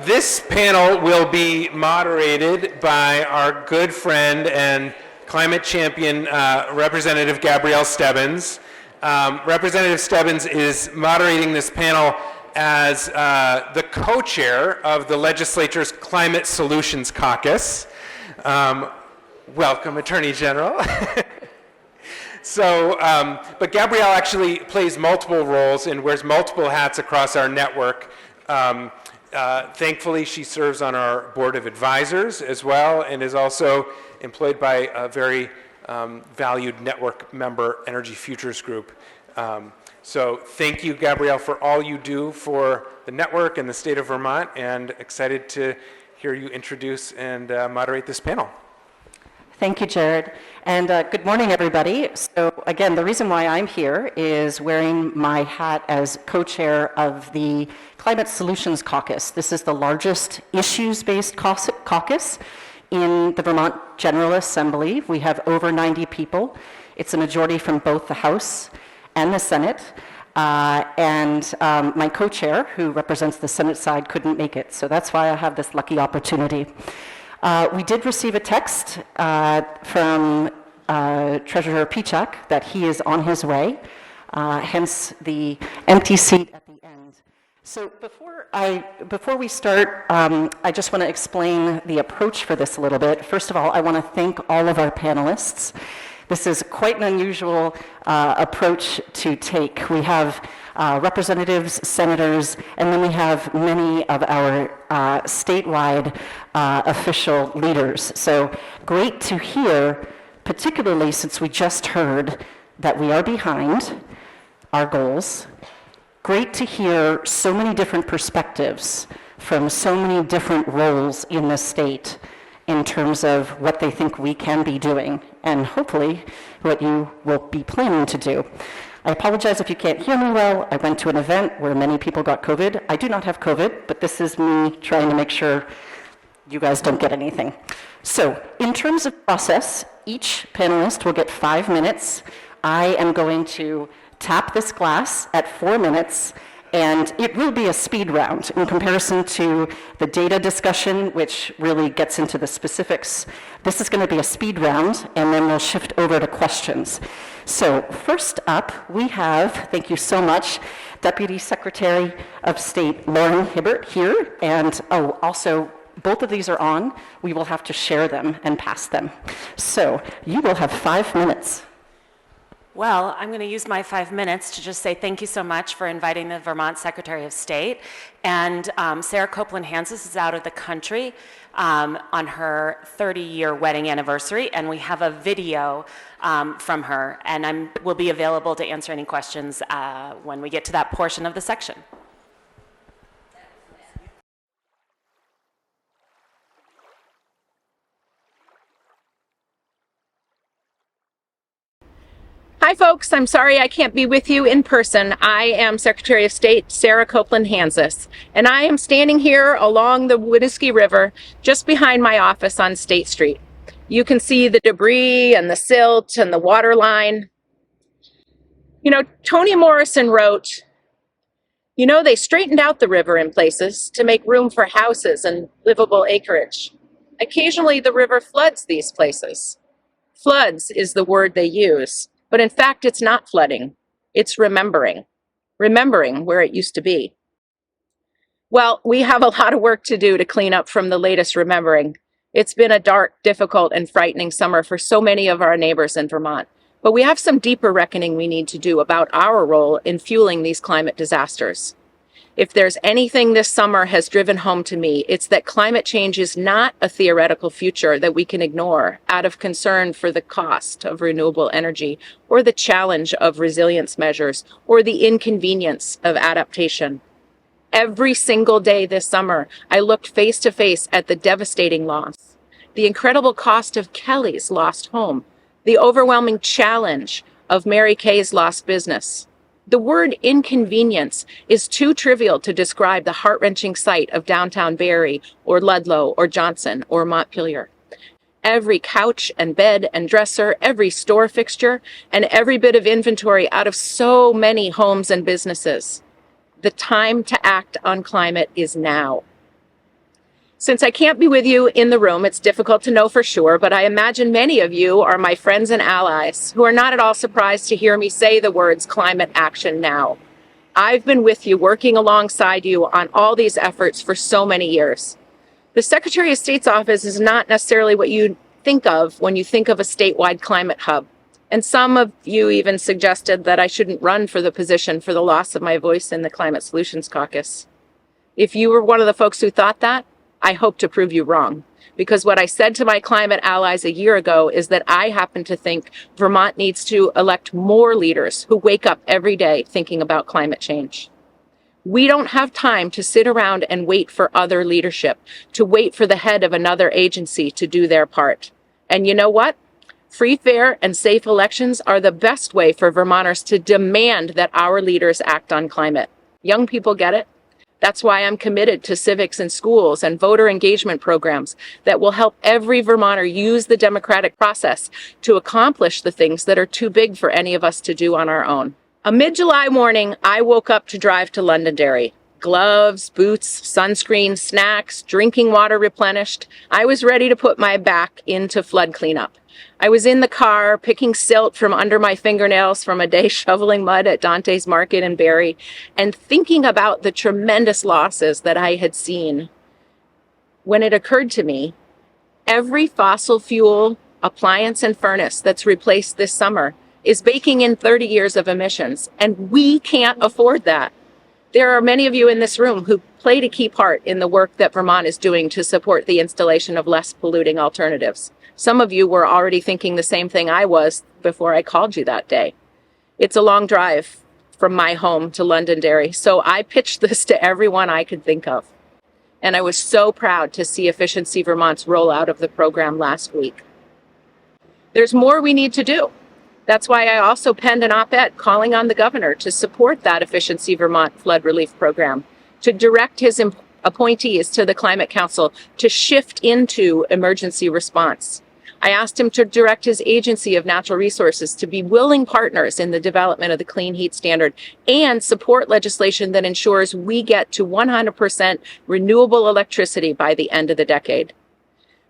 This panel will be moderated by our good friend and climate champion, Representative Gabrielle Stebbins. Representative Stebbins is moderating this panel as the co-chair of the legislature's Climate Solutions Caucus. Welcome, Attorney General. But Gabrielle actually plays multiple roles and wears multiple hats across our network. Thankfully, she serves on our board of advisors as well and is also employed by a very valued network member, Energy Futures Group. So thank you, Gabrielle, for all you do for the network and the state of Vermont, and excited to hear you introduce and moderate this panel. Thank you, Jared. And good morning, everybody. So again, the reason why I'm here is wearing my hat as co-chair of the Climate Solutions Caucus. This is the largest issues-based caucus in the Vermont General Assembly. We have over 90 people. It's a majority from both the House and the Senate. My co-chair, who represents the Senate side, couldn't make it. So that's why I have this lucky opportunity. We did receive a text from Treasurer Pieciak that he is on his way, hence the empty seat at the end. So before we start, I just want to explain the approach for this a little bit. First of all, I want to thank all of our panelists. This is quite an unusual approach to take. We have representatives, senators, and then we have many of our statewide official leaders. So great to hear, particularly since we just heard that we are behind our goals. Great to hear so many different perspectives from so many different roles in the state in terms of what they think we can be doing, and hopefully what you will be planning to do. I apologize if you can't hear me well. I went to an event where many people got COVID. I do not have COVID, but this is me trying to make sure you guys don't get anything. So in terms of process, each panelist will get 5 minutes. I am going to tap this glass at 4 minutes, and it will be a speed round in comparison to the data discussion, which really gets into the specifics. This is going to be a speed round, and then we'll shift over to questions. So first up, we have, thank you so much, Deputy Secretary of State Lauren Hibbert here, and also both of these are on. We will have to share them and pass them. So you will have 5 minutes. Well, I'm going to use my 5 minutes to just say thank you so much for inviting the Vermont Secretary of State. And Sara Copeland Hanzas is out of the country on her 30-year wedding anniversary, and we have a video from her, and will be available to answer any questions when we get to that portion of the section. Hi, folks. I'm sorry I can't be with you in person. I am Secretary of State Sara Copeland Hanzas, and I am standing here along the Winooski River just behind my office on State Street. You can see the debris and the silt and the water line. You know, Toni Morrison wrote, they straightened out the river in places to make room for houses and livable acreage. Occasionally, the river floods these places. Floods is the word they use. But in fact, it's not flooding. It's remembering where it used to be. Well, we have a lot of work to do to clean up from the latest remembering. It's been a dark, difficult, and frightening summer for so many of our neighbors in Vermont. But we have some deeper reckoning we need to do about our role in fueling these climate disasters. If there's anything this summer has driven home to me, it's that climate change is not a theoretical future that we can ignore out of concern for the cost of renewable energy or the challenge of resilience measures or the inconvenience of adaptation. Every single day this summer, I looked face to face at the devastating loss, the incredible cost of Kelly's lost home, the overwhelming challenge of Mary Kay's lost business. The word inconvenience is too trivial to describe the heart-wrenching sight of downtown Barrie or Ludlow or Johnson or Montpelier. Every couch and bed and dresser, every store fixture, and every bit of inventory out of so many homes and businesses. The time to act on climate is now. Since I can't be with you in the room, it's difficult to know for sure, but I imagine many of you are my friends and allies who are not at all surprised to hear me say the words climate action now. I've been with you, working alongside you on all these efforts for so many years. The Secretary of State's office is not necessarily what you think of when you think of a statewide climate hub. And some of you even suggested that I shouldn't run for the position for the loss of my voice in the Climate Solutions Caucus. If you were one of the folks who thought that, I hope to prove you wrong, because what I said to my climate allies a year ago is that I happen to think Vermont needs to elect more leaders who wake up every day thinking about climate change. We don't have time to sit around and wait for other leadership, to wait for the head of another agency to do their part. And you know what? Free, fair, and safe elections are the best way for Vermonters to demand that our leaders act on climate. Young people get it. That's why I'm committed to civics in schools and voter engagement programs that will help every Vermonter use the democratic process to accomplish the things that are too big for any of us to do on our own. A mid-July morning, I woke up to drive to Londonderry. Gloves, boots, sunscreen, snacks, drinking water replenished. I was ready to put my back into flood cleanup. I was in the car picking silt from under my fingernails from a day shoveling mud at Dante's Market in Bray and thinking about the tremendous losses that I had seen. When it occurred to me, every fossil fuel appliance and furnace that's replaced this summer is baking in 30 years of emissions, and we can't afford that. There are many of you in this room who played a key part in the work that Vermont is doing to support the installation of less polluting alternatives. Some of you were already thinking the same thing I was before I called you that day. It's a long drive from my home to Londonderry, so I pitched this to everyone I could think of. And I was so proud to see Efficiency Vermont's rollout of the program last week. There's more we need to do. That's why I also penned an op-ed calling on the governor to support that Efficiency Vermont flood relief program, to direct his appointees to the Climate Council to shift into emergency response. I asked him to direct his agency of natural resources to be willing partners in the development of the clean heat standard and support legislation that ensures we get to 100% renewable electricity by the end of the decade.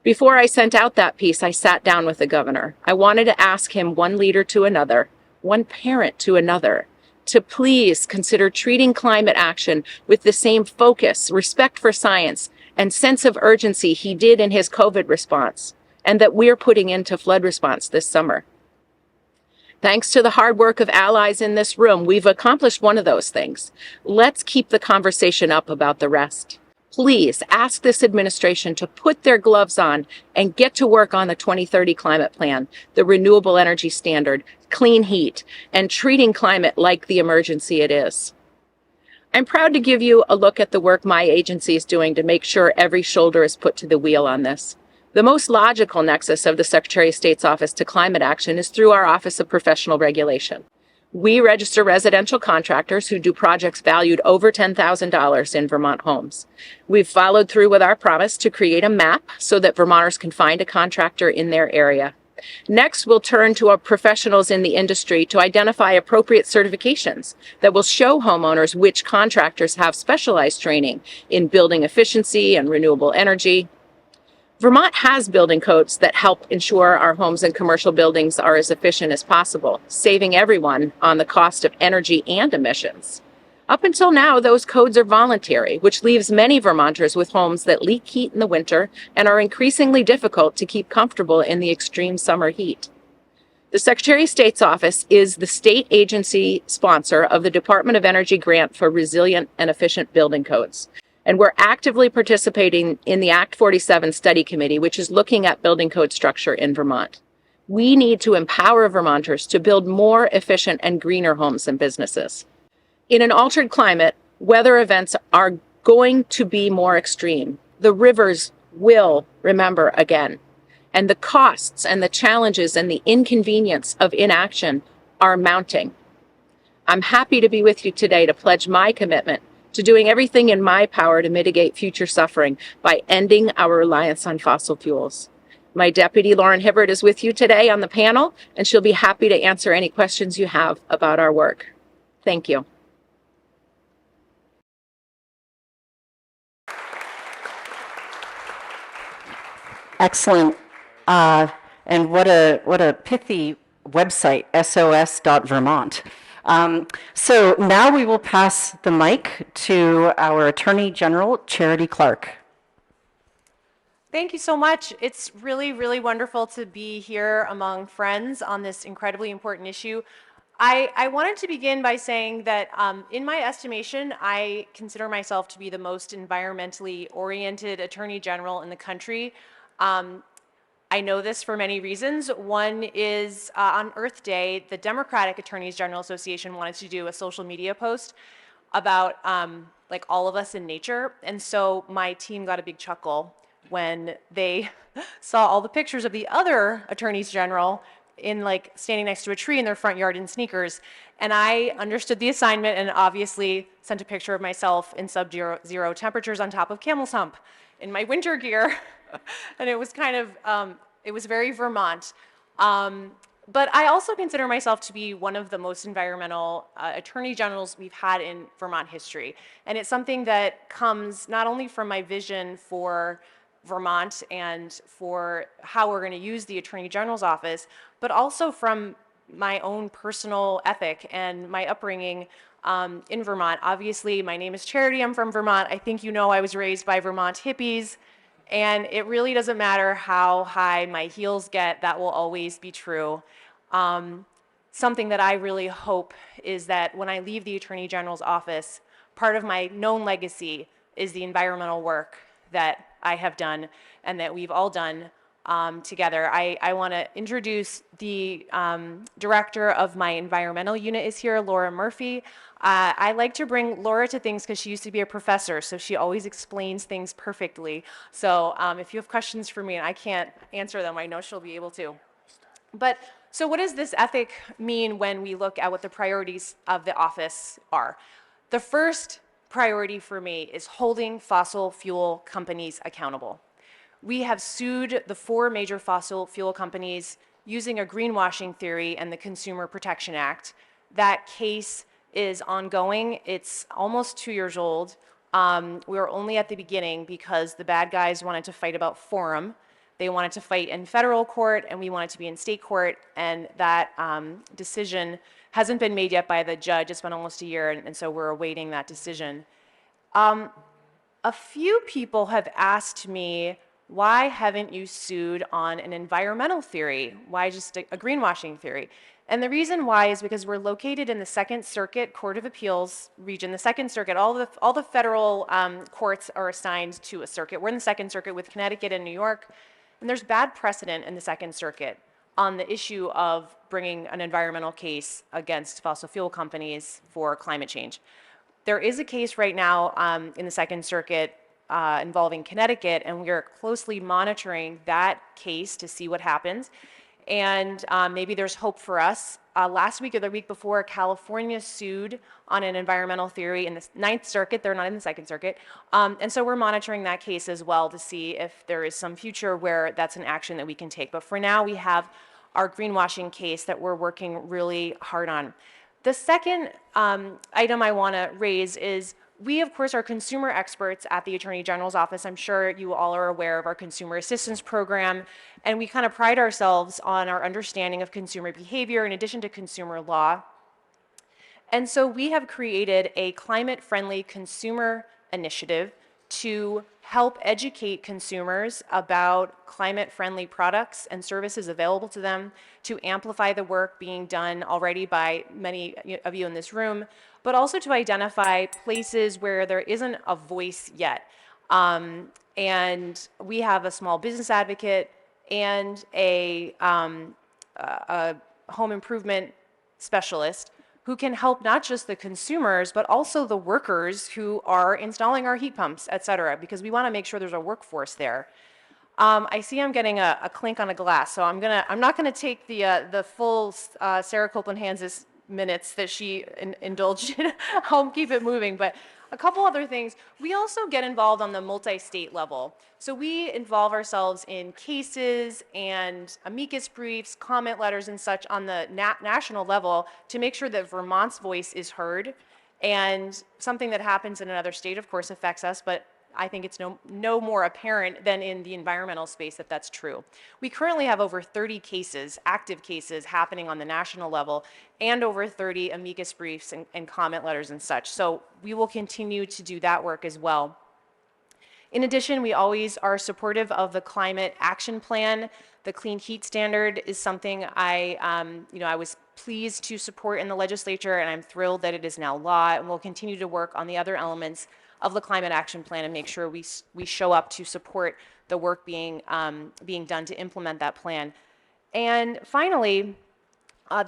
Before I sent out that piece, I sat down with the governor. I wanted to ask him, one leader to another, one parent to another, to please consider treating climate action with the same focus, respect for science, and sense of urgency he did in his COVID response, and that we're putting into flood response this summer. Thanks to the hard work of allies in this room, we've accomplished one of those things. Let's keep the conversation up about the rest. Please ask this administration to put their gloves on and get to work on the 2030 climate plan, the renewable energy standard, clean heat, and treating climate like the emergency it is. I'm proud to give you a look at the work my agency is doing to make sure every shoulder is put to the wheel on this. The most logical nexus of the Secretary of State's office to climate action is through our Office of Professional Regulation. We register residential contractors who do projects valued over $10,000 in Vermont homes. We've followed through with our promise to create a map so that Vermonters can find a contractor in their area. Next, we'll turn to our professionals in the industry to identify appropriate certifications that will show homeowners which contractors have specialized training in building efficiency and renewable energy. Vermont has building codes that help ensure our homes and commercial buildings are as efficient as possible, saving everyone on the cost of energy and emissions. Up until now, those codes are voluntary, which leaves many Vermonters with homes that leak heat in the winter and are increasingly difficult to keep comfortable in the extreme summer heat. The Secretary of State's office is the state agency sponsor of the Department of Energy grant for resilient and efficient building codes. And we're actively participating in the Act 47 Study Committee, which is looking at building code structure in Vermont. We need to empower Vermonters to build more efficient and greener homes and businesses. In an altered climate, weather events are going to be more extreme. The rivers will remember again. And the costs and the challenges and the inconvenience of inaction are mounting. I'm happy to be with you today to pledge my commitment to doing everything in my power to mitigate future suffering by ending our reliance on fossil fuels. My deputy, Lauren Hibbert, is with you today on the panel, and she'll be happy to answer any questions you have about our work. Thank you. Excellent. And what a pithy website, sos.vermont. So now we will pass the mic to our Attorney General, Charity Clark. Thank you so much. It's really, really wonderful to be here among friends on this incredibly important issue. I wanted to begin by saying that in my estimation, I consider myself to be the most environmentally oriented Attorney General in the country. I know this for many reasons. One is on Earth Day, the Democratic Attorneys General Association wanted to do a social media post about like all of us in nature. And so my team got a big chuckle when they saw all the pictures of the other attorneys general in like standing next to a tree in their front yard in sneakers. And I understood the assignment and obviously sent a picture of myself in sub-zero temperatures on top of Camel's Hump in my winter gear. And it was kind of, it was very Vermont. But I also consider myself to be one of the most environmental attorney generals we've had in Vermont history. And it's something that comes not only from my vision for Vermont and for how we're going to use the Attorney General's office, but also from my own personal ethic and my upbringing in Vermont. Obviously, my name is Charity. I'm from Vermont. I think you know I was raised by Vermont hippies, and it really doesn't matter how high my heels get. That will always be true. Something that I really hope is that when I leave the Attorney General's office, part of my known legacy is the environmental work that I have done and that we've all done together. I want to introduce the director of my environmental unit is here, Laura Murphy. I like to bring Laura to things because she used to be a professor, so she always explains things perfectly. So if you have questions for me and I can't answer them, I know she'll be able to. But so what does this ethic mean when we look at what the priorities of the office are? The first priority for me is holding fossil fuel companies accountable. We have sued the 4 major fossil fuel companies using a greenwashing theory and the Consumer Protection Act. That case is ongoing. It's almost 2 years old. We're only at the beginning because the bad guys wanted to fight about forum. They wanted to fight in federal court, and we wanted to be in state court, and that decision hasn't been made yet by the judge. It's been almost a year, and so we're awaiting that decision. A few people have asked me, why haven't you sued on an environmental theory? Why just a greenwashing theory? And the reason why is because we're located in the Second Circuit Court of Appeals region. The Second Circuit, all the federal courts are assigned to a circuit. We're in the Second Circuit with Connecticut and New York, and there's bad precedent in the Second Circuit on the issue of bringing an environmental case against fossil fuel companies for climate change. There is a case right now in the Second Circuit involving Connecticut, and we are closely monitoring that case to see what happens. And maybe there's hope for us. Last week or the week before, California sued on an environmental theory in the Ninth Circuit. They're not in the Second Circuit. And so we're monitoring that case as well to see if there is some future where that's an action that we can take. But for now, we have our greenwashing case that we're working really hard on. The second item I want to raise is we, of course, are consumer experts at the Attorney General's office. I'm sure you all are aware of our consumer assistance program, and we kind of pride ourselves on our understanding of consumer behavior in addition to consumer law. And so we have created a climate-friendly consumer initiative to help educate consumers about climate-friendly products and services available to them, to amplify the work being done already by many of you in this room, but also to identify places where there isn't a voice yet. And we have a small business advocate and a home improvement specialist who can help not just the consumers, but also the workers who are installing our heat pumps, et cetera, because we want to make sure there's a workforce there. I see I'm getting a clink on a glass, so I'm not gonna take the full Sara Copeland Hanzas minutes that she indulged in. I'll keep it moving, but a couple other things. We also get involved on the multi-state level. So we involve ourselves in cases and amicus briefs, comment letters and such on the national level to make sure that Vermont's voice is heard. And something that happens in another state, of course, affects us, but I think it's no more apparent than in the environmental space that that's true. We currently have over 30 cases, active cases, happening on the national level, and over 30 amicus briefs and comment letters and such. So we will continue to do that work as well. In addition, we always are supportive of the climate action plan. The clean heat standard is something I was pleased to support in the legislature, and I'm thrilled that it is now law, and we'll continue to work on the other elements of the climate action plan and make sure we show up to support the work being done to implement that plan. And finally,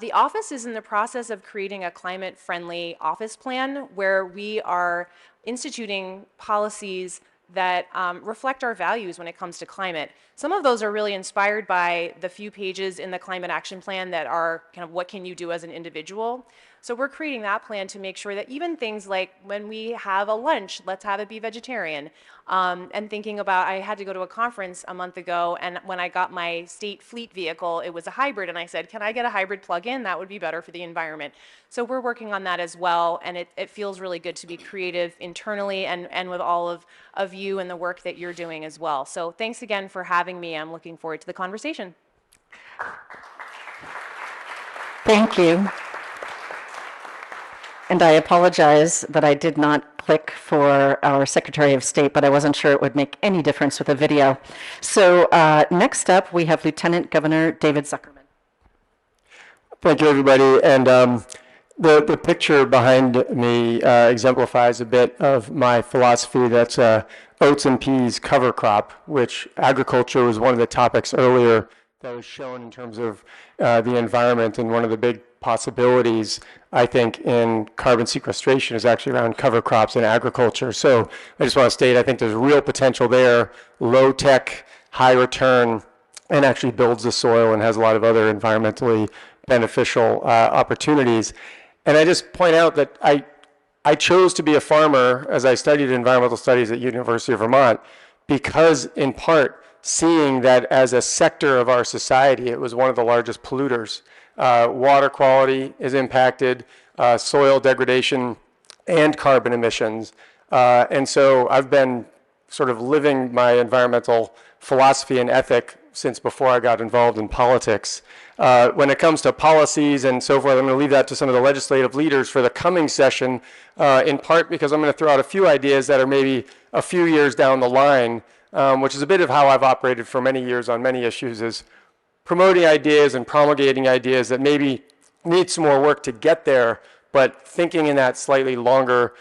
the office is in the process of creating a climate-friendly office plan where we are instituting policies that reflect our values when it comes to climate. Some of those are really inspired by the few pages in the climate action plan that are kind of what can you do as an individual. So we're creating that plan to make sure that even things like when we have a lunch, let's have it be vegetarian. And thinking about, I had to go to a conference a month ago, and when I got my state fleet vehicle, it was a hybrid, and I said, can I get a hybrid plug-in? That would be better for the environment. So we're working on that as well, and it feels really good to be creative internally and with all of you and the work that you're doing as well. So thanks again for having me. I'm looking forward to the conversation. Thank you. And I apologize that I did not click for our Secretary of State, but I wasn't sure it would make any difference with the video. So next up, we have Lieutenant Governor David Zuckerman. Thank you, everybody. And the picture behind me exemplifies a bit of my philosophy. That's oats and peas cover crop, which agriculture was one of the topics earlier that was shown in terms of the environment, and one of the big possibilities, I think, in carbon sequestration is actually around cover crops in agriculture. So I just want to state, I think there's real potential there, low tech, high return, and actually builds the soil and has a lot of other environmentally beneficial opportunities. And I just point out that I chose to be a farmer as I studied environmental studies at University of Vermont because, in part, seeing that as a sector of our society, it was one of the largest polluters. Water quality is impacted, soil degradation, and carbon emissions. And so I've been sort of living my environmental philosophy and ethic since before I got involved in politics. When it comes to policies and so forth, I'm going to leave that to some of the legislative leaders for the coming session, in part because I'm going to throw out a few ideas that are maybe a few years down the line, which is a bit of how I've operated for many years on many issues, is promoting ideas and promulgating ideas that maybe need some more work to get there, but thinking in that slightly longer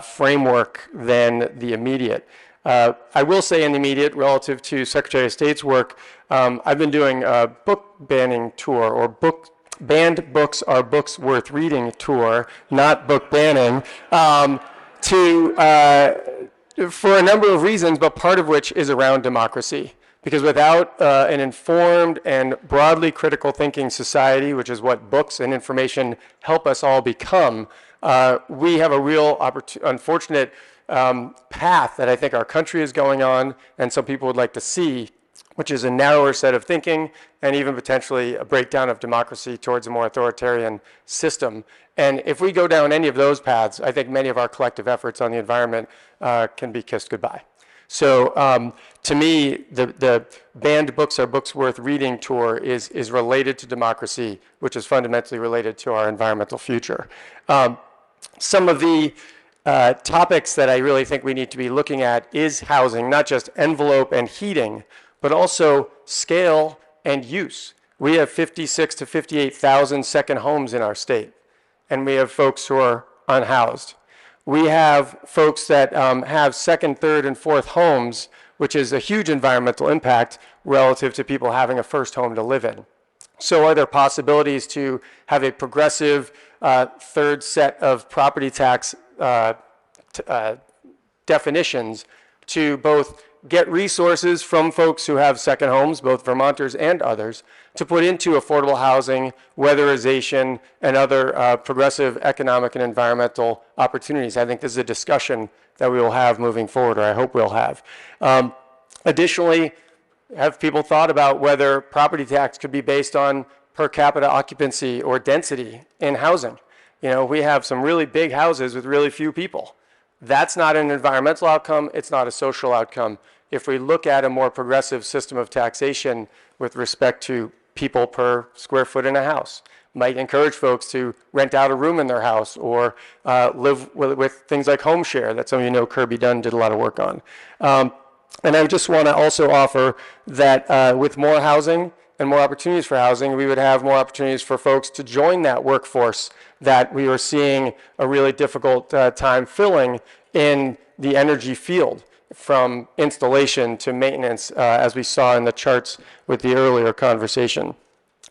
framework than the immediate. I will say in the immediate, relative to Secretary of State's work, I've been doing a book banning tour, or banned books are books worth reading tour, not book banning, for a number of reasons, but part of which is around democracy. Because without an informed and broadly critical thinking society, which is what books and information help us all become, we have a real unfortunate path that I think our country is going on, and some people would like to see, which is a narrower set of thinking and even potentially a breakdown of democracy towards a more authoritarian system. And if we go down any of those paths, I think many of our collective efforts on the environment can be kissed goodbye. So to me, the banned books are books worth reading tour is related to democracy, which is fundamentally related to our environmental future. Some of the topics that I really think we need to be looking at is housing, not just envelope and heating, but also scale and use. We have 56 to 58,000 second homes in our state, and we have folks who are unhoused. We have folks that have second, third, and fourth homes, which is a huge environmental impact relative to people having a first home to live in. So are there possibilities to have a progressive third set of property tax definitions to both get resources from folks who have second homes, both Vermonters and others, to put into affordable housing, weatherization, and other progressive economic and environmental opportunities? I think this is a discussion that we will have moving forward, or I hope we'll have. Additionally, have people thought about whether property tax could be based on per capita occupancy or density in housing? You know, we have some really big houses with really few people. That's not an environmental outcome. It's not a social outcome. If we look at a more progressive system of taxation with respect to people per square foot in a house, might encourage folks to rent out a room in their house or live with things like home share that some of you know Kirby Dunn did a lot of work on. And I just want to also offer that with more housing and more opportunities for housing, we would have more opportunities for folks to join that workforce that we are seeing a really difficult time filling in the energy field, from installation to maintenance, as we saw in the charts with the earlier conversation.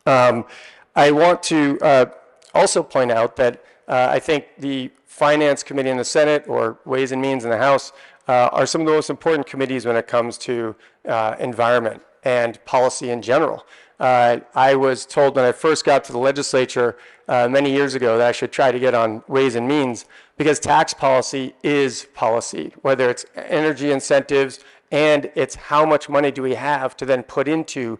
I want to also point out that I think the Finance Committee in the Senate, or Ways and Means in the House, are some of the most important committees when it comes to environment and policy in general. I was told when I first got to the legislature many years ago that I should try to get on Ways and Means, because tax policy is policy, whether it's energy incentives and it's how much money do we have to then put into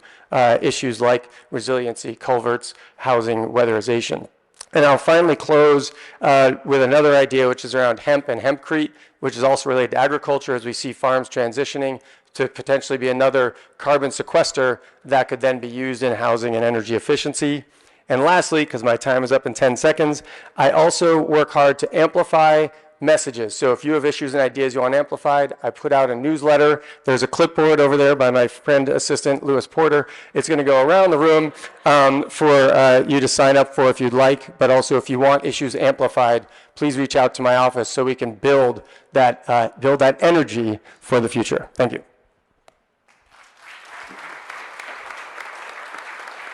issues like resiliency, culverts, housing, weatherization. And I'll finally close with another idea, which is around hemp and hempcrete, which is also related to agriculture, as we see farms transitioning to potentially be another carbon sequester that could then be used in housing and energy efficiency. And lastly, because my time is up in 10 seconds, I also work hard to amplify messages. So if you have issues and ideas you want amplified, I put out a newsletter. There's a clipboard over there by my friend assistant, Lewis Porter. It's going to go around the room for you to sign up for if you'd like, but also if you want issues amplified, please reach out to my office so we can build that energy for the future. Thank you.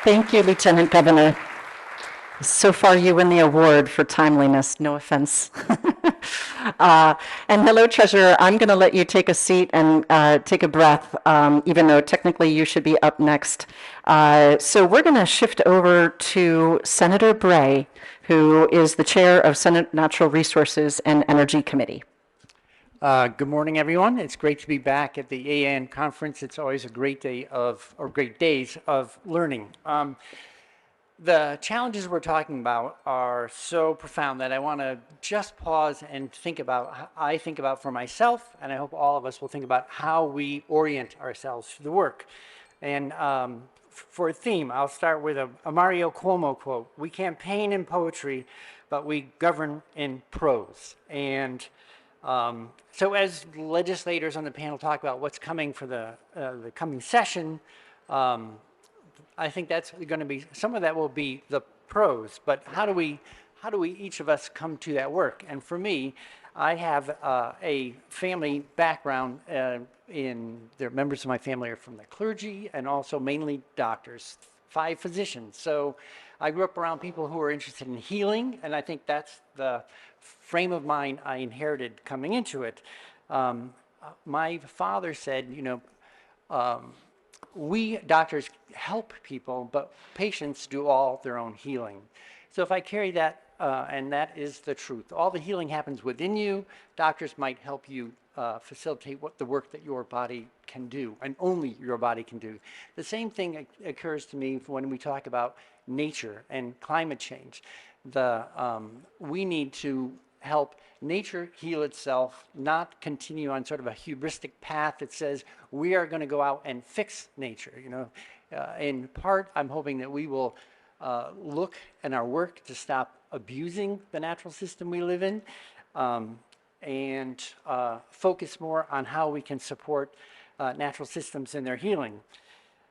Thank you, Lieutenant Governor. So far, you win the award for timeliness, no offense. And hello, Treasurer. I'm going to let you take a seat and take a breath, even though technically you should be up next. So we're going to shift over to Senator Bray, who is the chair of Senate Natural Resources and Energy Committee. Good morning, everyone. It's great to be back at the EAN conference. It's always a great day great days of learning. The challenges we're talking about are so profound that I want to just pause and think about, I think about for myself, and I hope all of us will think about how we orient ourselves to the work. And for a theme, I'll start with a Mario Cuomo quote: "We campaign in poetry, but we govern in prose." And so as legislators on the panel talk about what's coming for the coming session, I think that's going to be, some of that will be the prose, but how do we each of us come to that work? And for me, I have a family background their members of my family are from the clergy and also mainly doctors, 5 physicians. So I grew up around people who are interested in healing, and I think that's the frame of mind I inherited coming into it. My father said, we doctors help people, but patients do all their own healing. So if I carry that, and that is the truth, all the healing happens within you. Doctors might help you facilitate the work that your body can do, and only your body can do. The same thing occurs to me when we talk about nature and climate change. We need to help nature heal itself, not continue on sort of a hubristic path that says we are going to go out and fix nature. In part, I'm hoping that we will look in our work to stop abusing the natural system we live in, and focus more on how we can support natural systems in their healing.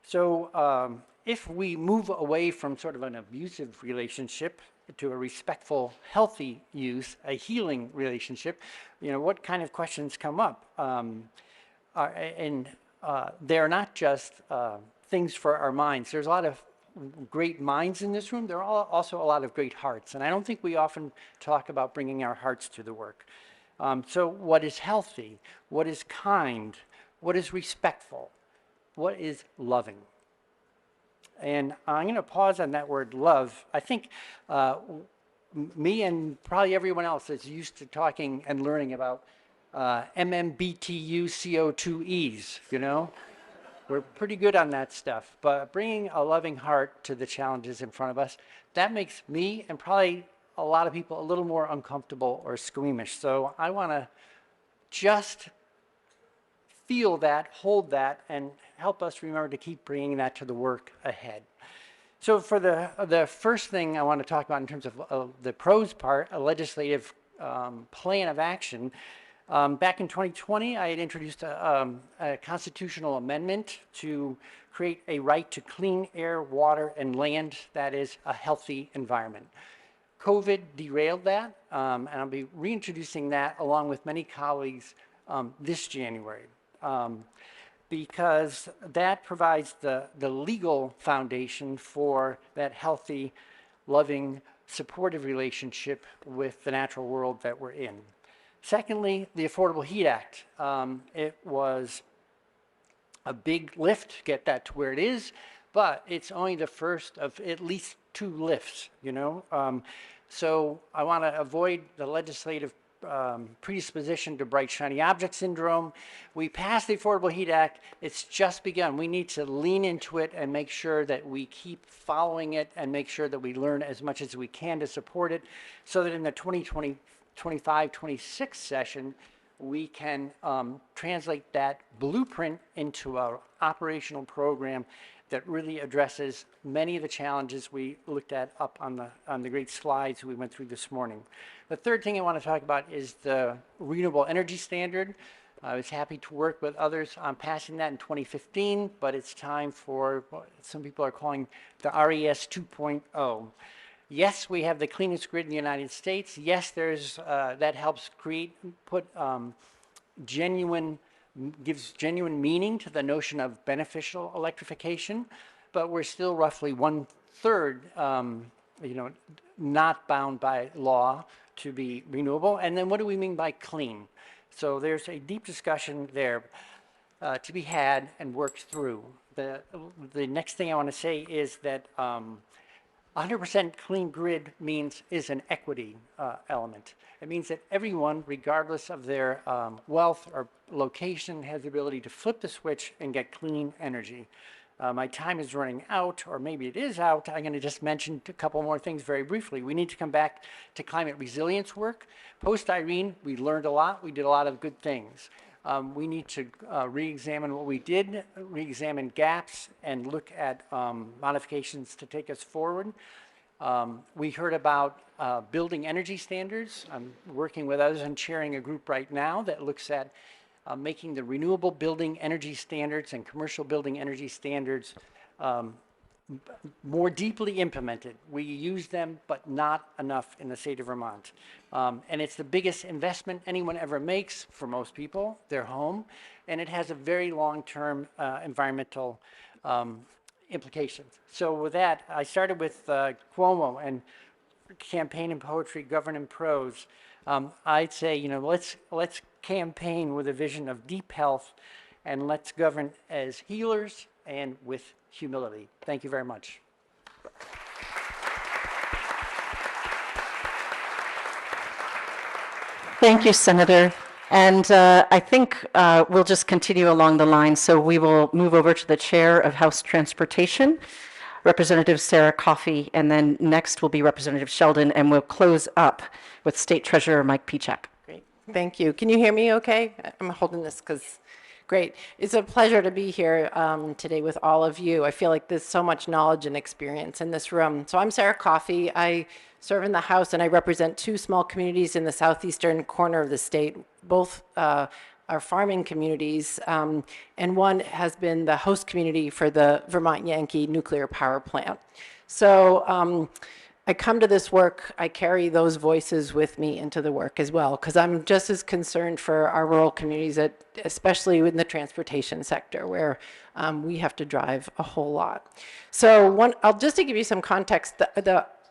So if we move away from sort of an abusive relationship to a respectful, healthy use, a healing relationship, what kind of questions come up? They're not just things for our minds. There's a lot of great minds in this room. There are also a lot of great hearts, and I don't think we often talk about bringing our hearts to the work. So what is healthy? What is kind? What is respectful? What is loving? And I'm going to pause on that word love. I think me and probably everyone else is used to talking and learning about MMBTU CO2Es, We're pretty good on that stuff. But bringing a loving heart to the challenges in front of us, that makes me and probably a lot of people a little more uncomfortable or squeamish. So I want to just feel that, hold that, and help us remember to keep bringing that to the work ahead. So for the first thing I want to talk about in terms of the pros part, a legislative plan of action. Back in 2020, I had introduced a constitutional amendment to create a right to clean air, water, and land that is a healthy environment. COVID derailed that, and I'll be reintroducing that along with many colleagues this January. Because that provides the legal foundation for that healthy, loving, supportive relationship with the natural world that we're in. Secondly, the Affordable Heat Act. It was a big lift to get that to where it is, but it's only the first of at least 2 lifts, you know. So I want to avoid the legislative predisposition to bright shiny object syndrome. We passed the Affordable Heat Act. It's just begun. We need to lean into it and make sure that we keep following it and make sure that we learn as much as we can to support it so that in the 2025-26 session, we can translate that blueprint into an operational program that really addresses many of the challenges we looked at up on the great slides we went through this morning. The third thing I want to talk about is the renewable energy standard. I was happy to work with others on passing that in 2015, but it's time for what some people are calling the RES 2.0. Yes, we have the cleanest grid in the United States. Yes, there's that helps gives genuine meaning to the notion of beneficial electrification, but we're still roughly 1/3, not bound by law to be renewable. And then what do we mean by clean? So there's a deep discussion there to be had and worked through. The next thing I want to say is that 100% clean grid is an equity element. It means that everyone, regardless of their wealth or location, has the ability to flip the switch and get clean energy. My time is running out, or maybe it is out. I'm going to just mention a couple more things very briefly. We need to come back to climate resilience work. Post-Irene, we learned a lot. We did a lot of good things. We need to re-examine what we did, re-examine gaps, and look at modifications to take us forward. We heard about building energy standards. I'm working with others and chairing a group right now that looks at making the renewable building energy standards and commercial building energy standards more deeply implemented. We use them, but not enough in the state of Vermont. And it's the biggest investment anyone ever makes for most people, their home, and it has a very long-term environmental implications. So with that, I started with Cuomo and campaign and poetry, govern in prose. I'd say, let's campaign with a vision of deep health, and let's govern as healers and with humility. Thank you very much. Thank you, Senator. And I think we'll just continue along the line. So we will move over to the Chair of House Transportation, Representative Sara Coffey, and then next will be Representative Sheldon, and we'll close up with State Treasurer Mike Pieciak. Great, thank you. Can you hear me okay? I'm holding this because, great. It's a pleasure to be here today with all of you. I feel like there's so much knowledge and experience in this room. So I'm Sara Coffey. I serve in the House, and I represent 2 small communities in the southeastern corner of the state. Both are farming communities, and one has been the host community for the Vermont Yankee nuclear power plant. So I come to this work, I carry those voices with me into the work as well, because I'm just as concerned for our rural communities, especially in the transportation sector, where we have to drive a whole lot. So just to give you some context,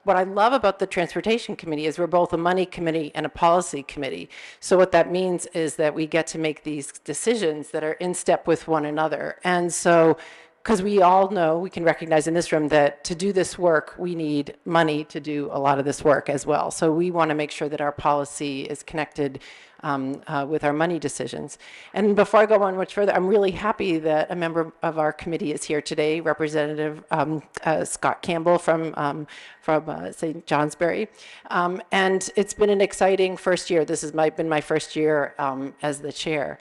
what I love about the Transportation Committee is we're both a money committee and a policy committee. So what that means is that we get to make these decisions that are in step with one another. And so because we all know, we can recognize in this room that to do this work, we need money to do a lot of this work as well. So we want to make sure that our policy is connected with our money decisions. And before I go on much further, I'm really happy that a member of our committee is here today, Representative Scott Campbell from St. Johnsbury. And it's been an exciting first year. This has been my first year as the chair.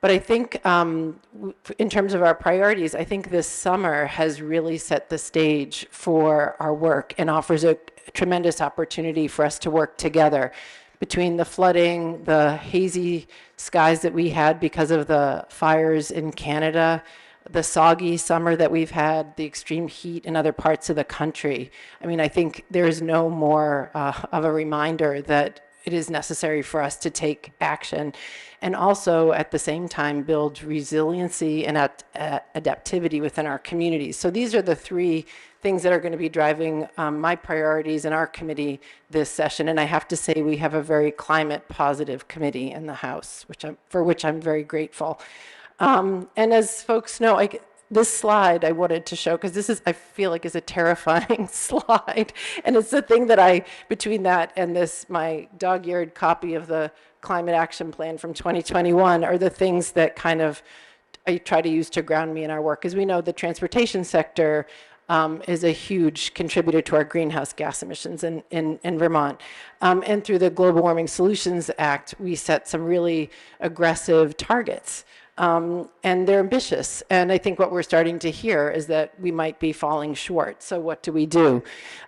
But I think in terms of our priorities, I think this summer has really set the stage for our work and offers a tremendous opportunity for us to work together between the flooding, the hazy skies that we had because of the fires in Canada, the soggy summer that we've had, the extreme heat in other parts of the country. I mean, I think there is no more of a reminder that it is necessary for us to take action and also at the same time build resiliency and adaptivity within our communities. So these are the three things that are going to be driving my priorities in our committee this session. And I have to say we have a very climate positive committee in the House, for which I'm very grateful. And as folks know, this slide I wanted to show, because this is, I feel like, is a terrifying slide. And it's the thing that between that and this, my dog-eared copy of the Climate Action Plan from 2021 are the things that kind of I try to use to ground me in our work. As we know, the transportation sector is a huge contributor to our greenhouse gas emissions in Vermont. And through the Global Warming Solutions Act, we set some really aggressive targets. And they're ambitious. And I think what we're starting to hear is that we might be falling short. So what do we do?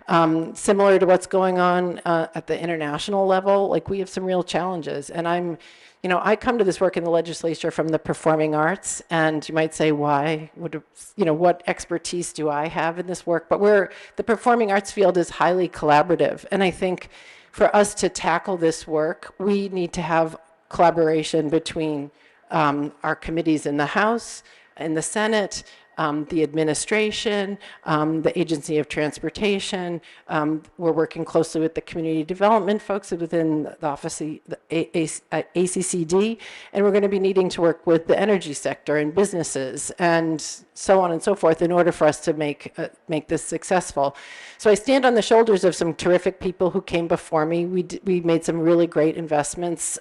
Similar to what's going on at the international level, like we have some real challenges. And I come to this work in the legislature from the performing arts, and you might say, why? What expertise do I have in this work? But the performing arts field is highly collaborative. And I think for us to tackle this work, we need to have collaboration between our committees in the House, in the Senate, the administration, the Agency of Transportation. We're working closely with the community development folks within the office, the ACCD, and we're going to be needing to work with the energy sector and businesses and so on and so forth in order for us to make this successful. So I stand on the shoulders of some terrific people who came before me. We made some really great investments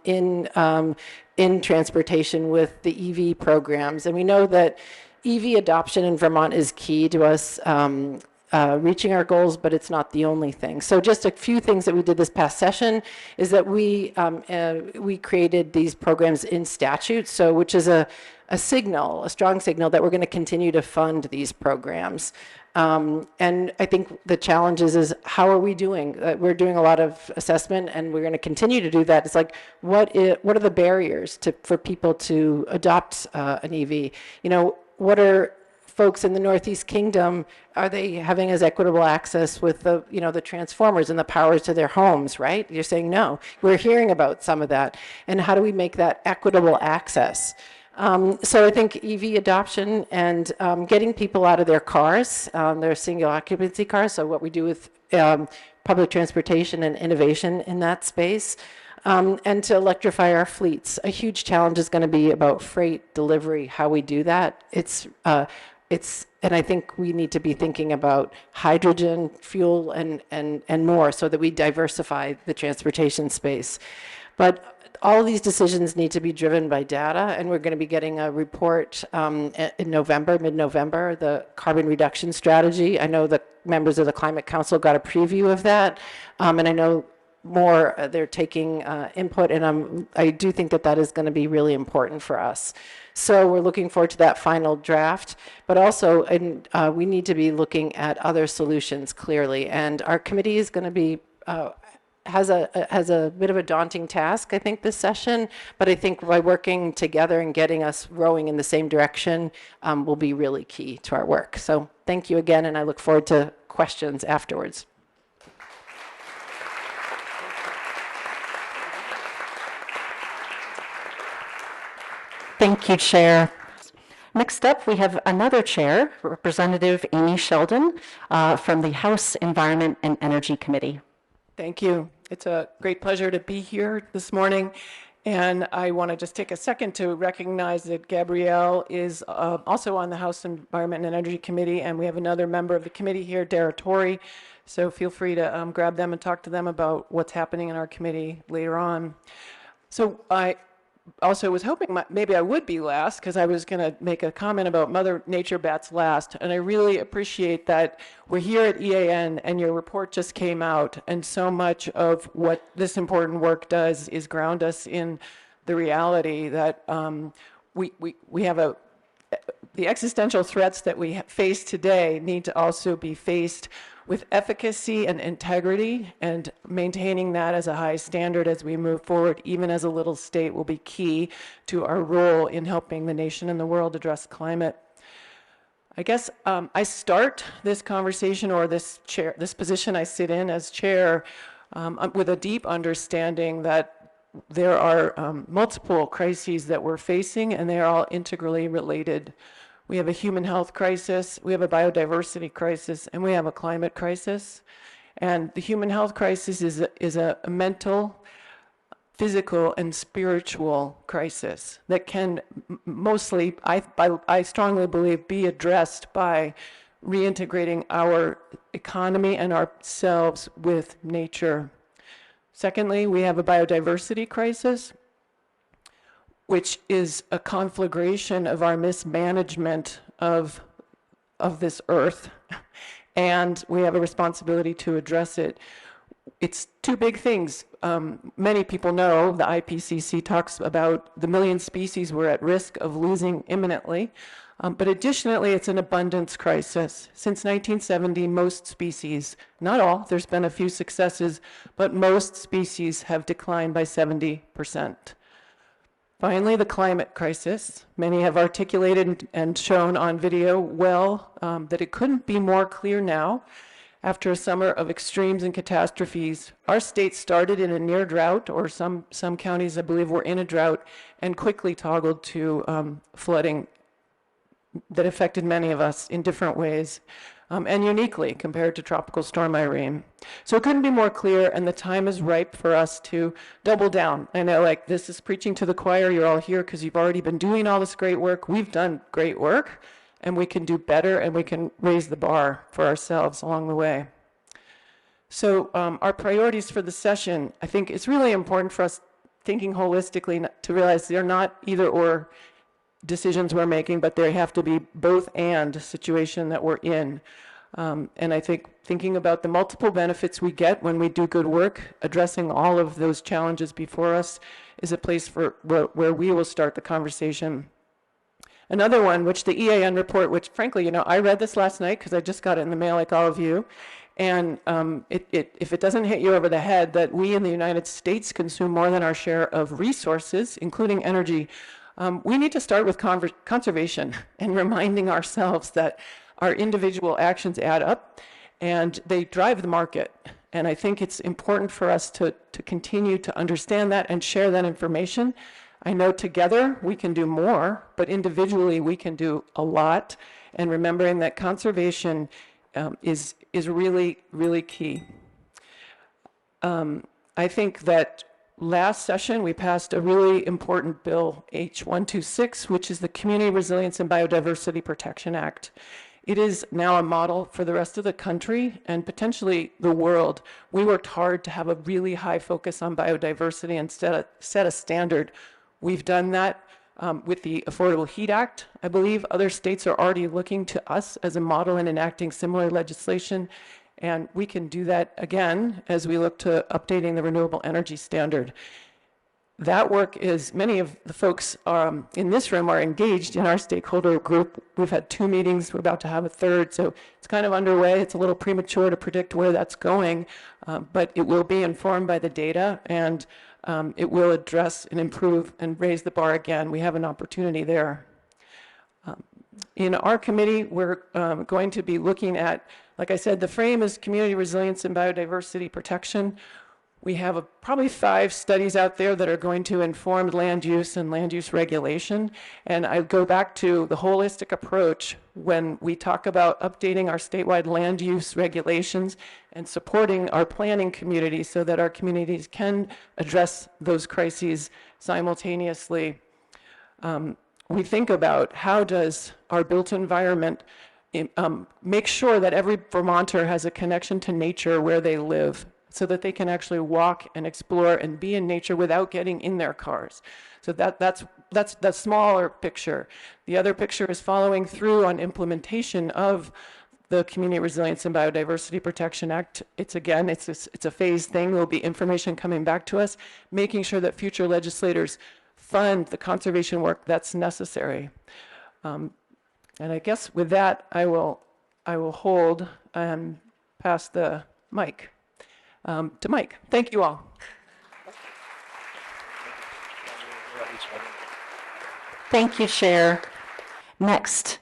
in transportation with the EV programs, and we know that EV adoption in Vermont is key to us reaching our goals, but it's not the only thing. So just a few things that we did this past session is that we created these programs in statute, so which is a strong signal that we're going to continue to fund these programs. And I think the challenge is how are we doing? We're doing a lot of assessment, and we're going to continue to do that. It's like, what are the barriers for people to adopt an EV? What are folks in the Northeast Kingdom, are they having as equitable access with the transformers and the powers to their homes, right? You're saying no. We're hearing about some of that. And how do we make that equitable access? So I think EV adoption and getting people out of their cars, their single occupancy cars, so what we do with public transportation and innovation in that space, and to electrify our fleets. A huge challenge is going to be about freight delivery, how we do that. And I think we need to be thinking about hydrogen fuel and more so that we diversify the transportation space. But all of these decisions need to be driven by data, and we're going to be getting a report in November, mid-November, the carbon reduction strategy. I know the members of the Climate Council got a preview of that, and I know more they're taking input, and I do think that is going to be really important for us. So we're looking forward to that final draft, but also we need to be looking at other solutions clearly, and our committee is going to be has a bit of a daunting task, I think, this session, but I think by working together and getting us rowing in the same direction will be really key to our work. So thank you again, and I look forward to questions afterwards. Thank you, Chair. Next up, we have another chair, Representative Amy Sheldon from the House Environment and Energy Committee. Thank you. It's a great pleasure to be here this morning. And I want to just take a second to recognize that Gabrielle is also on the House Environment and Energy Committee, and we have another member of the committee here, Dara Torrey. So feel free to grab them and talk to them about what's happening in our committee later on. So I also was hoping maybe I would be last, because I was going to make a comment about Mother Nature bats last. And I really appreciate that we're here at EAN and your report just came out. And so much of what this important work does is ground us in the reality that we have the existential threats that we face today need to also be faced with efficacy and integrity, and maintaining that as a high standard as we move forward, even as a little state, will be key to our role in helping the nation and the world address climate. I guess I start this conversation, or this position I sit in as chair, with a deep understanding that there are multiple crises that we're facing, and they are all integrally related. We have a human health crisis, we have a biodiversity crisis, and we have a climate crisis. And the human health crisis is a mental, physical, and spiritual crisis that can mostly, I strongly believe, be addressed by reintegrating our economy and ourselves with nature. Secondly, we have a biodiversity crisis, which is a conflagration of our mismanagement of this earth, and we have a responsibility to address it. It's two big things. Many people know the IPCC talks about the million species we're at risk of losing imminently, but additionally, it's an abundance crisis. Since 1970, most species, not all, there's been a few successes, but most species have declined by 70%. Finally, the climate crisis. Many have articulated and shown on video well that it couldn't be more clear now. After a summer of extremes and catastrophes, our state started in a near drought, or some counties, I believe, were in a drought, and quickly toggled to flooding that affected many of us in different ways, and uniquely compared to Tropical Storm Irene. So it couldn't be more clear, and the time is ripe for us to double down. I know, like, this is preaching to the choir. You're all here because you've already been doing all this great work. We've done great work, and we can do better, and we can raise the bar for ourselves along the way. So our priorities for the session, I think it's really important for us, thinking holistically, to realize they're not either or decisions we're making, but they have to be both and situation that we're in. And I think thinking about the multiple benefits we get when we do good work, addressing all of those challenges before us, is a place for where we will start the conversation. Another one, which the EAN report, which frankly, you know, I read this last night because I just got it in the mail like all of you. And if it doesn't hit you over the head that we in the United States consume more than our share of resources, including energy, we need to start with conservation and reminding ourselves that our individual actions add up and they drive the market. And I think it's important for us to continue to understand that and share that information. I know together we can do more, but individually we can do a lot. And remembering that conservation is really, really key. I think that last session, we passed a really important bill, H126, which is the Community Resilience and Biodiversity Protection Act. It is now a model for the rest of the country and potentially the world. We worked hard to have a really high focus on biodiversity and set a standard. We've done that with the Affordable Heat Act. I believe other states are already looking to us as a model and enacting similar legislation. And we can do that again as we look to updating the renewable energy standard. That work is, many of the folks in this room are engaged in our stakeholder group. We've had 2 meetings, we're about to have a 3rd, so it's kind of underway. It's a little premature to predict where that's going, but it will be informed by the data, and it will address and improve and raise the bar again. We have an opportunity there. In our committee, we're going to be looking at, like I said, the frame is community resilience and biodiversity protection. We have probably 5 studies out there that are going to inform land use and land use regulation. And I go back to the holistic approach when we talk about updating our statewide land use regulations and supporting our planning community so that our communities can address those crises simultaneously. We think about how does our built environment make sure that every Vermonter has a connection to nature where they live, so that they can actually walk and explore and be in nature without getting in their cars. So that's the smaller picture. The other picture is following through on implementation of the Community Resilience and Biodiversity Protection Act. It's a phased thing. There'll be information coming back to us, making sure that future legislators fund the conservation work that's necessary. And I guess with that, I will hold and pass the mic to Mike. Thank you all. Thank you, Chair. Next,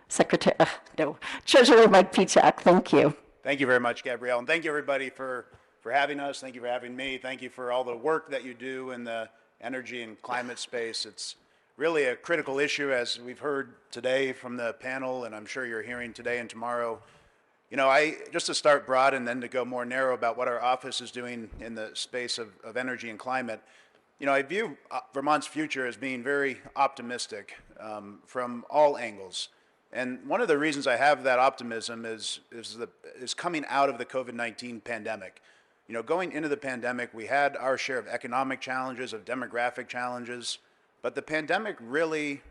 Treasurer Mike Pieciak. Thank you. Thank you very much, Gabrielle, and thank you everybody for having us. Thank you for having me. Thank you for all the work that you do in the energy and climate space. It's really a critical issue, as we've heard today from the panel, and I'm sure you're hearing today and tomorrow. You know, just to start broad and then to go more narrow about what our office is doing in the space of energy and climate, you know, I view Vermont's future as being very optimistic from all angles. And one of the reasons I have that optimism is coming out of the COVID-19 pandemic. You know, going into the pandemic, we had our share of economic challenges, of demographic challenges, but the pandemic really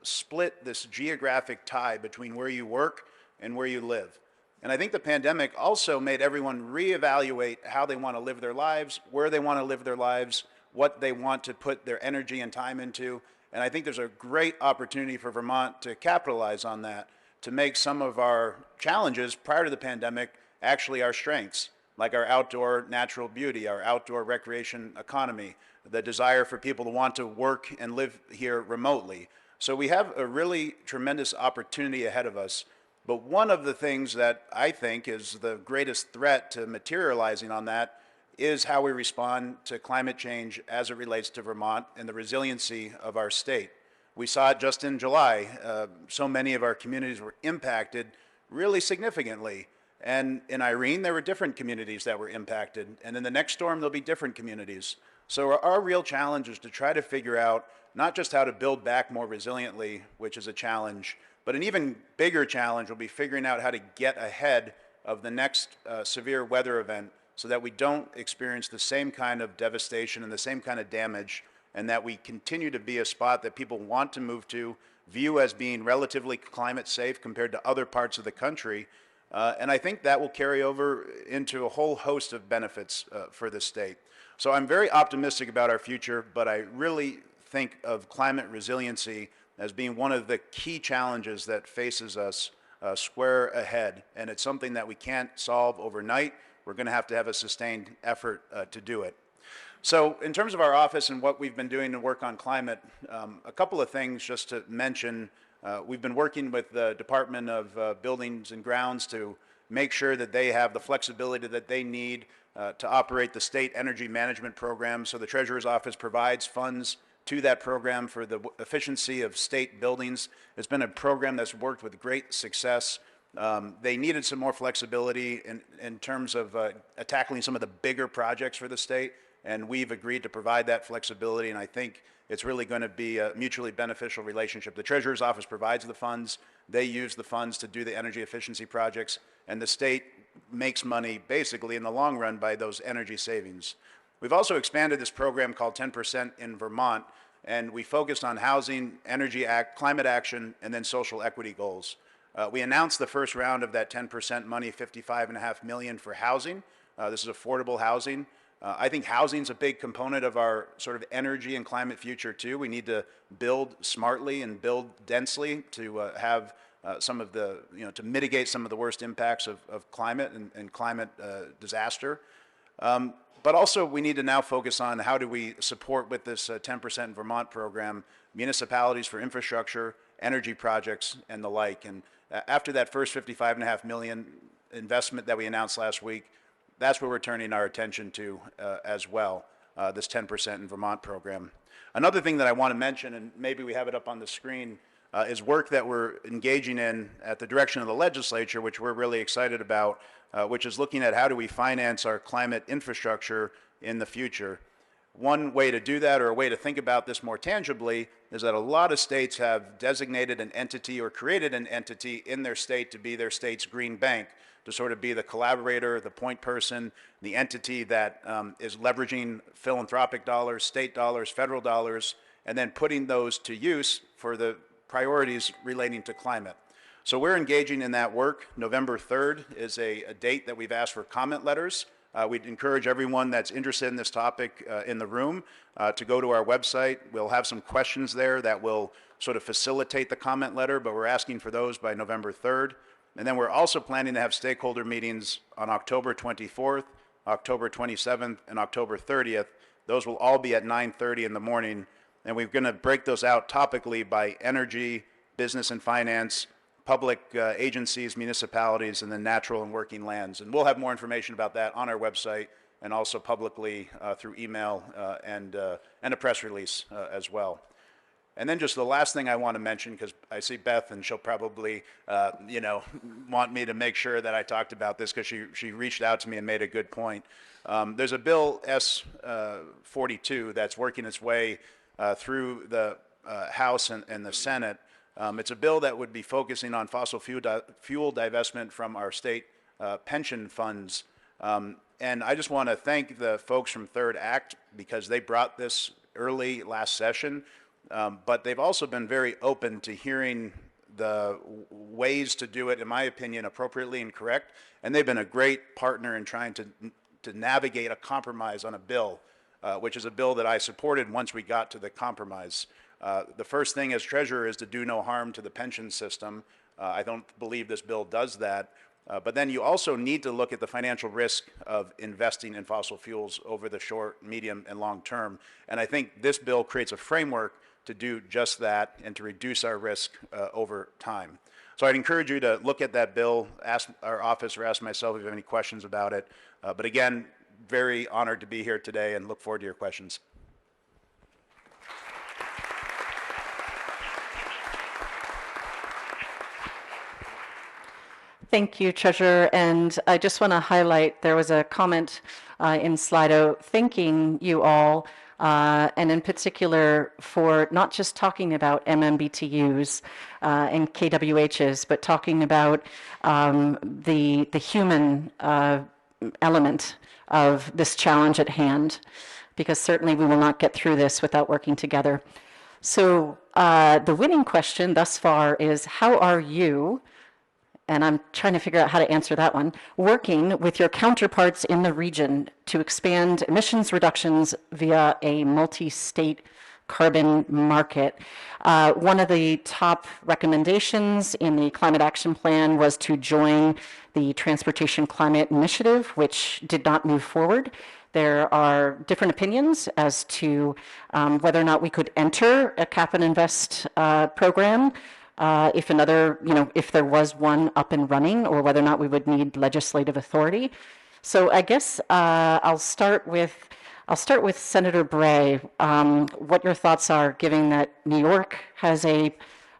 split this geographic tie between where you work and where you live. And I think the pandemic also made everyone reevaluate how they want to live their lives, where they want to live their lives, what they want to put their energy and time into. And I think there's a great opportunity for Vermont to capitalize on that, to make some of our challenges prior to the pandemic actually our strengths, like our outdoor natural beauty, our outdoor recreation economy, the desire for people to want to work and live here remotely. So we have a really tremendous opportunity ahead of us. But one of the things that I think is the greatest threat to materializing on that is how we respond to climate change as it relates to Vermont and the resiliency of our state. We saw it just in July. So many of our communities were impacted really significantly. And in Irene, there were different communities that were impacted. And in the next storm, there'll be different communities. So our real challenge is to try to figure out not just how to build back more resiliently, which is a challenge, but an even bigger challenge will be figuring out how to get ahead of the next severe weather event so that we don't experience the same kind of devastation and the same kind of damage, and that we continue to be a spot that people want to move to, view as being relatively climate safe compared to other parts of the country. And I think that will carry over into a whole host of benefits for the state. So I'm very optimistic about our future, but I really think of climate resiliency as being one of the key challenges that faces us square ahead. And it's something that we can't solve overnight. We're going to have a sustained effort to do it. So in terms of our office and what we've been doing to work on climate, a couple of things just to mention. We've been working with the Department of Buildings and Grounds to make sure that they have the flexibility that they need to operate the state energy management program. So the Treasurer's Office provides funds to that program for the efficiency of state buildings. It's been a program that's worked with great success. They needed some more flexibility in terms of tackling some of the bigger projects for the state, and we've agreed to provide that flexibility, and I think it's really going to be a mutually beneficial relationship. The Treasurer's Office provides the funds, they use the funds to do the energy efficiency projects, and the state makes money basically in the long run by those energy savings. We've also expanded this program called 10% in Vermont, and we focused on housing, energy, climate action, and then social equity goals. We announced the first round of that 10% money, $55.5 million for housing. This is affordable housing. I think housing is a big component of our sort of energy and climate future too. We need to build smartly and build densely to have some of the, to mitigate some of the worst impacts of climate and climate disaster. But also we need to now focus on how do we support with this 10% in Vermont program, municipalities for infrastructure, energy projects, and the like. And after that first $55.5 million investment that we announced last week, that's what we're turning our attention to as well, this 10% in Vermont program. Another thing that I want to mention, and maybe we have it up on the screen, is work that we're engaging in at the direction of the legislature, which we're really excited about, which is looking at how do we finance our climate infrastructure in the future. One way to do that, or a way to think about this more tangibly, is that a lot of states have designated an entity or created an entity in their state to be their state's green bank, to sort of be the collaborator, the point person, the entity that is leveraging philanthropic dollars, state dollars, federal dollars, and then putting those to use for the priorities relating to climate. So we're engaging in that work. November 3rd is a date that we've asked for comment letters. We'd encourage everyone that's interested in this topic in the room to go to our website. We'll have some questions there that will sort of facilitate the comment letter, but we're asking for those by November 3rd. And then we're also planning to have stakeholder meetings on October 24th, October 27th, and October 30th. Those will all be at 9:30 in the morning, and we're going to break those out topically by energy, business and finance, public agencies, municipalities, and then natural and working lands. And we'll have more information about that on our website and also publicly through email and a press release as well. And then just the last thing I want to mention, because I see Beth and she'll probably, want me to make sure that I talked about this because she reached out to me and made a good point. There's a bill S-42 that's working its way through the House and the Senate. It's a bill that would be focusing on fossil fuel divestment from our state pension funds. And I just want to thank the folks from Third Act because they brought this early last session. But they've also been very open to hearing the ways to do it, in my opinion, appropriately and correct. And they've been a great partner in trying to navigate a compromise on a bill, which is a bill that I supported once we got to the compromise. The first thing as treasurer is to do no harm to the pension system. I don't believe this bill does that. But then you also need to look at the financial risk of investing in fossil fuels over the short, medium, and long term. And I think this bill creates a framework to do just that and to reduce our risk over time. So I'd encourage you to look at that bill, ask our office or ask myself if you have any questions about it. But again, very honored to be here today and look forward to your questions. Thank you, Treasurer. And I just want to highlight, there was a comment in Slido thanking you all, and in particular for not just talking about MMBTUs and KWHs, but talking about the human element of this challenge at hand, because certainly we will not get through this without working together. So the winning question thus far is, how are you, and I'm trying to figure out how to answer that one, working with your counterparts in the region to expand emissions reductions via a multi-state carbon market? One of the top recommendations in the Climate Action Plan was to join the Transportation Climate Initiative, which did not move forward. There are different opinions as to whether or not we could enter a cap and invest program, if there was one up and running, or whether or not we would need legislative authority. So I guess I'll start with Senator Bray. What your thoughts are, given that New York has a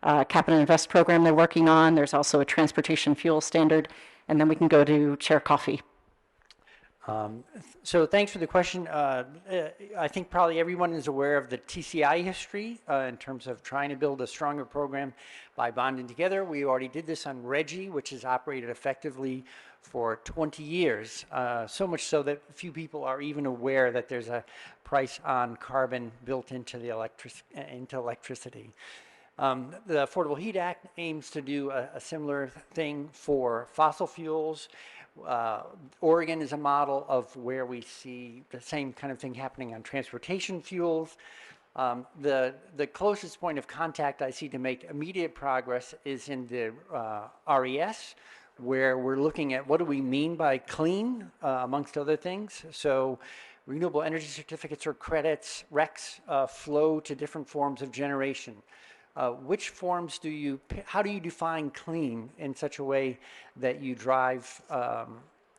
cap and invest program they're working on. There's also a transportation fuel standard, and then we can go to Chair Coffey. So thanks for the question. I think probably everyone is aware of the TCI history in terms of trying to build a stronger program by bonding together. We already did this on RGGI, which has operated effectively for 20 years, so much so that few people are even aware that there's a price on carbon built into the electricity. The Affordable Heat Act aims to do a similar thing for fossil fuels. Oregon is a model of where we see the same kind of thing happening on transportation fuels. The closest point of contact I see to make immediate progress is in the RES, where we're looking at what do we mean by clean, amongst other things. So renewable energy certificates or credits, RECs, flow to different forms of generation. Which forms how do you define clean in such a way that you drive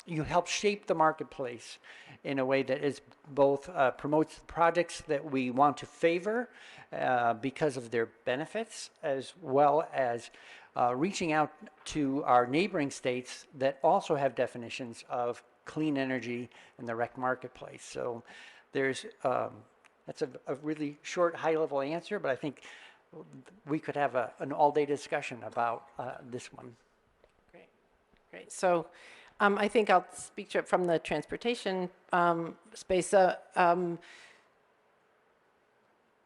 you help shape the marketplace in a way that is both promotes projects that we want to favor because of their benefits, as well as reaching out to our neighboring states that also have definitions of clean energy in the rec marketplace. So there's that's a really short, high-level answer, but I think we could have an all-day discussion about this one. Great, great. So I think I'll speak to it from the transportation space.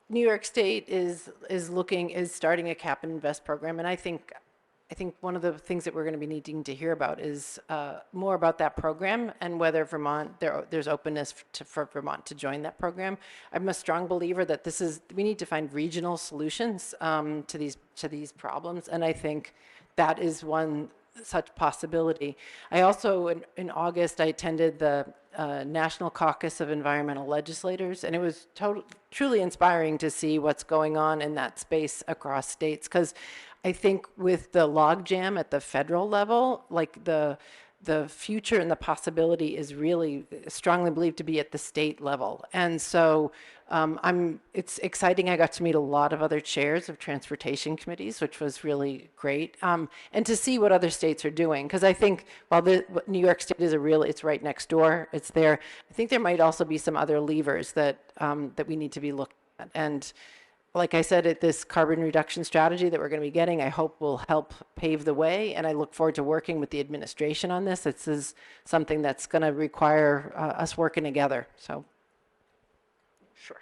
New York State is starting a cap and invest program, and I think one of the things that we're going to be needing to hear about is more about that program and whether there's openness for Vermont to join that program. I'm a strong believer that we need to find regional solutions to these problems, and I think that is one such possibility. I also, in August, I attended the National Caucus of Environmental Legislators, and it was truly inspiring to see what's going on in that space across states, because I think with the logjam at the federal level, like the future and the possibility is really strongly believed to be at the state level. And so it's exciting. I got to meet a lot of other chairs of transportation committees, which was really great. And to see what other states are doing, because I think while New York State is it's right next door, it's there. I think there might also be some other levers that we need to be looking at. And like I said, this carbon reduction strategy that we're going to be getting, I hope will help pave the way, and I look forward to working with the administration on this. This is something that's going to require us working together. So, sure.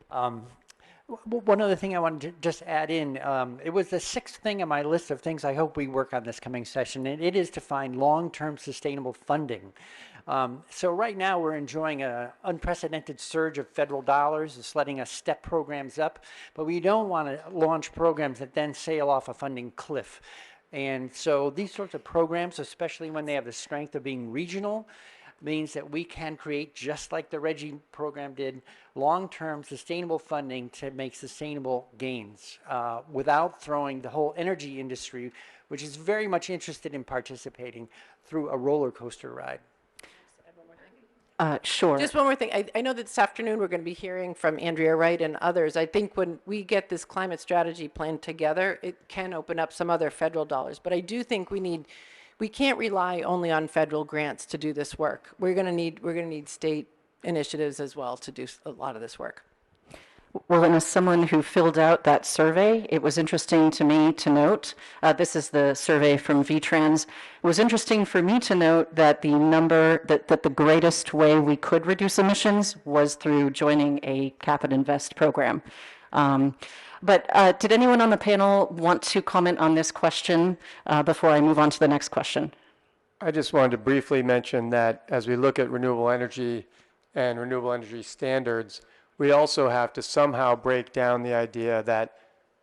One other thing I wanted to just add in, it was the sixth thing on my list of things I hope we work on this coming session, and it is to find long-term sustainable funding. So right now we're enjoying an unprecedented surge of federal dollars. It's letting us step programs up, but we don't want to launch programs that then sail off a funding cliff. And so these sorts of programs, especially when they have the strength of being regional, means that we can create, just like the RGGI program did, long-term sustainable funding to make sustainable gains without throwing the whole energy industry, which is very much interested in participating, through a roller coaster ride. Sure. just one more thing. I know that this afternoon we're going to be hearing from Andrea Wright and others. I think when we get this climate strategy plan together, it can open up some other federal dollars. But I do think we can't rely only on federal grants to do this work. We're going to need state initiatives as well to do a lot of this work. Well, and as someone who filled out that survey, it was interesting to me to note, this is the survey from VTrans, it was interesting for me to note that that the greatest way we could reduce emissions was through joining a cap and invest program. But did anyone on the panel want to comment on this question before I move on to the next question? I just wanted to briefly mention that as we look at renewable energy and renewable energy standards, we also have to somehow break down the idea that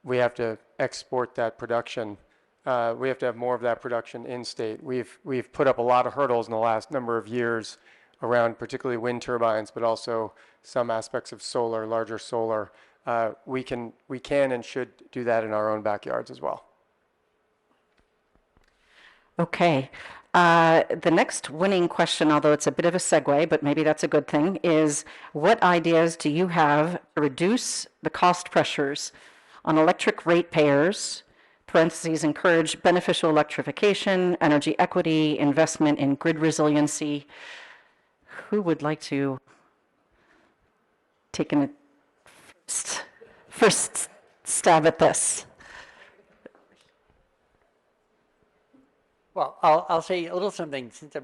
we have to export that production. We have to have more of that production in state. We've put up a lot of hurdles in the last number of years around particularly wind turbines, but also some aspects of solar, larger solar. We can and should do that in our own backyards as well. Okay. The next winning question, although it's a bit of a segue, but maybe that's a good thing, is what ideas do you have to reduce the cost pressures on electric ratepayers, parentheses, encourage beneficial electrification, energy equity, investment in grid resiliency? Who would like to take a first stab at this? Well, I'll say a little something since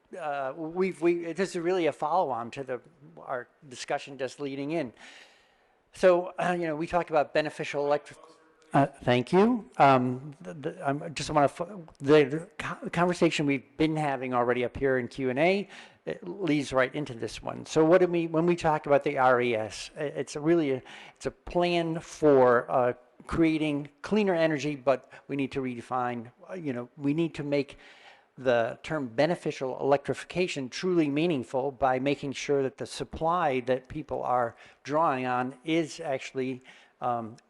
this is really a follow-on to our discussion just leading in. So, we talked about beneficial electric. Thank you. I just want to the conversation we've been having already up here in Q&A. It leads right into this one. So, when we talk about the RES, it's a plan for creating cleaner energy, but we need to redefine, we need to make the term beneficial electrification truly meaningful by making sure that the supply that people are drawing on is actually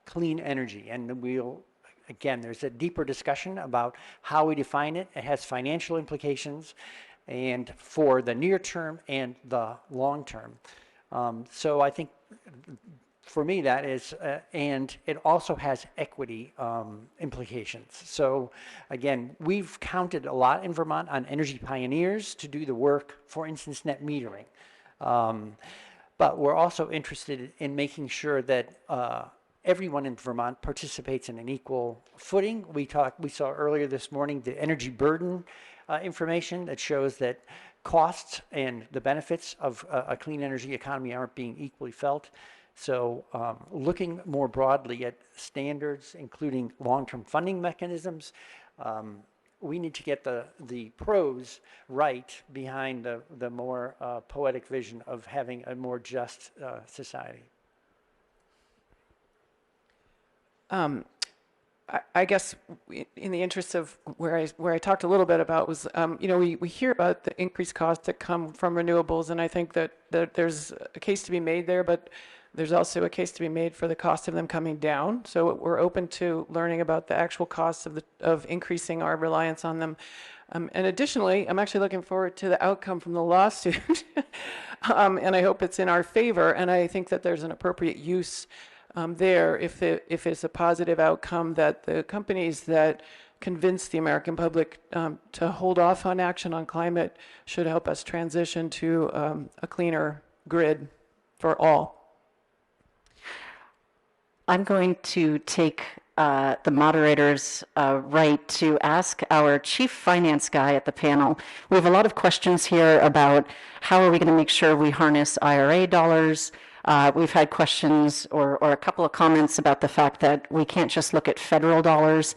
clean energy. And we'll again, there's a deeper discussion about how we define it. It has financial implications and for the near term and the long term. So I think for me that is, and it also has equity implications. So again, we've counted a lot in Vermont on energy pioneers to do the work, for instance, net metering. But we're also interested in making sure that everyone in Vermont participates in an equal footing. We saw earlier this morning the energy burden information that shows that costs and the benefits of a clean energy economy aren't being equally felt. So looking more broadly at standards, including long-term funding mechanisms, we need to get the pros right behind the more poetic vision of having a more just society. I guess in the interest of where I talked a little bit about was, we hear about the increased costs that come from renewables, and I think that there's a case to be made there, but there's also a case to be made for the cost of them coming down. So we're open to learning about the actual costs of increasing our reliance on them. And additionally, I'm actually looking forward to the outcome from the lawsuit, and I hope it's in our favor. And I think that there's an appropriate use there if it's a positive outcome, that the companies that convince the American public to hold off on action on climate should help us transition to a cleaner grid for all. I'm going to take the moderator's right to ask our chief finance guy at the panel. We have a lot of questions here about how are we going to make sure we harness IRA dollars. We've had questions or a couple of comments about the fact that we can't just look at federal dollars.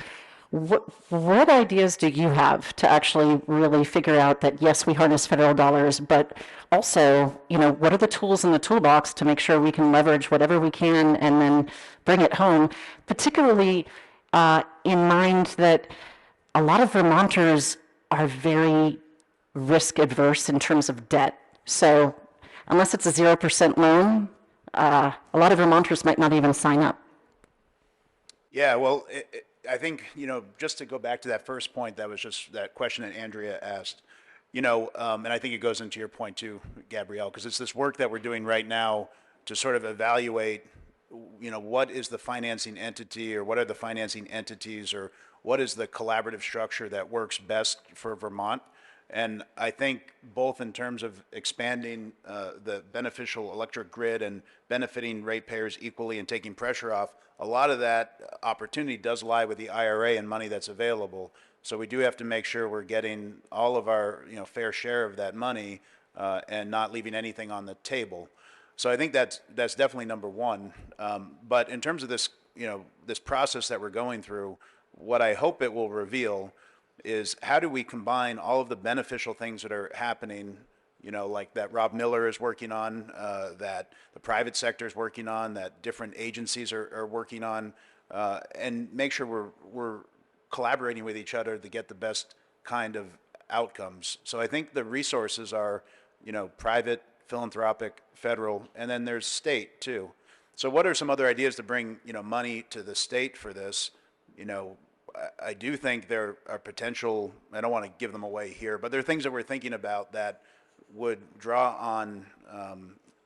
What ideas do you have to actually really figure out that, yes, we harness federal dollars, but also, what are the tools in the toolbox to make sure we can leverage whatever we can and then bring it home, particularly in mind that a lot of Vermonters are very risk adverse in terms of debt. So unless it's a 0% loan, a lot of Vermonters might not even sign up. Yeah, well, I think, just to go back to that first point, that was just that question that Andrea asked, and I think it goes into your point too, Gabrielle, because it's this work that we're doing right now to sort of evaluate, what is the financing entity, or what are the financing entities, or what is the collaborative structure that works best for Vermont. And I think both in terms of expanding the beneficial electric grid and benefiting ratepayers equally and taking pressure off, a lot of that opportunity does lie with the IRA and money that's available. So we do have to make sure we're getting all of our fair share of that money and not leaving anything on the table. So I think that's definitely number one. But in terms of this this process that we're going through, what I hope it will reveal is how do we combine all of the beneficial things that are happening, like that Rob Miller is working on, that the private sector is working on, that different agencies are working on, and make sure we're collaborating with each other to get the best kind of outcomes. So I think the resources are, private, philanthropic, federal, and then there's state too. So what are some other ideas to bring, money to the state for this? I do think there are potential, I don't want to give them away here, but there are things that we're thinking about that would draw on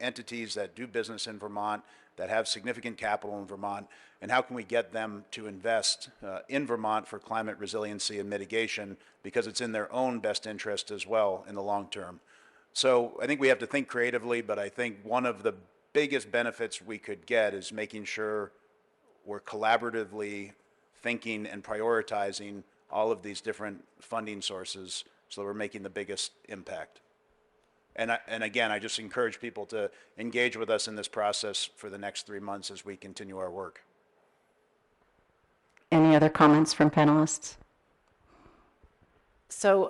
entities that do business in Vermont, that have significant capital in Vermont, and how can we get them to invest in Vermont for climate resiliency and mitigation, because it's in their own best interest as well in the long term. So I think we have to think creatively, but I think one of the biggest benefits we could get is making sure we're collaboratively thinking and prioritizing all of these different funding sources so that we're making the biggest impact. And again, I just encourage people to engage with us in this process for the next 3 months as we continue our work. Any other comments from panelists? So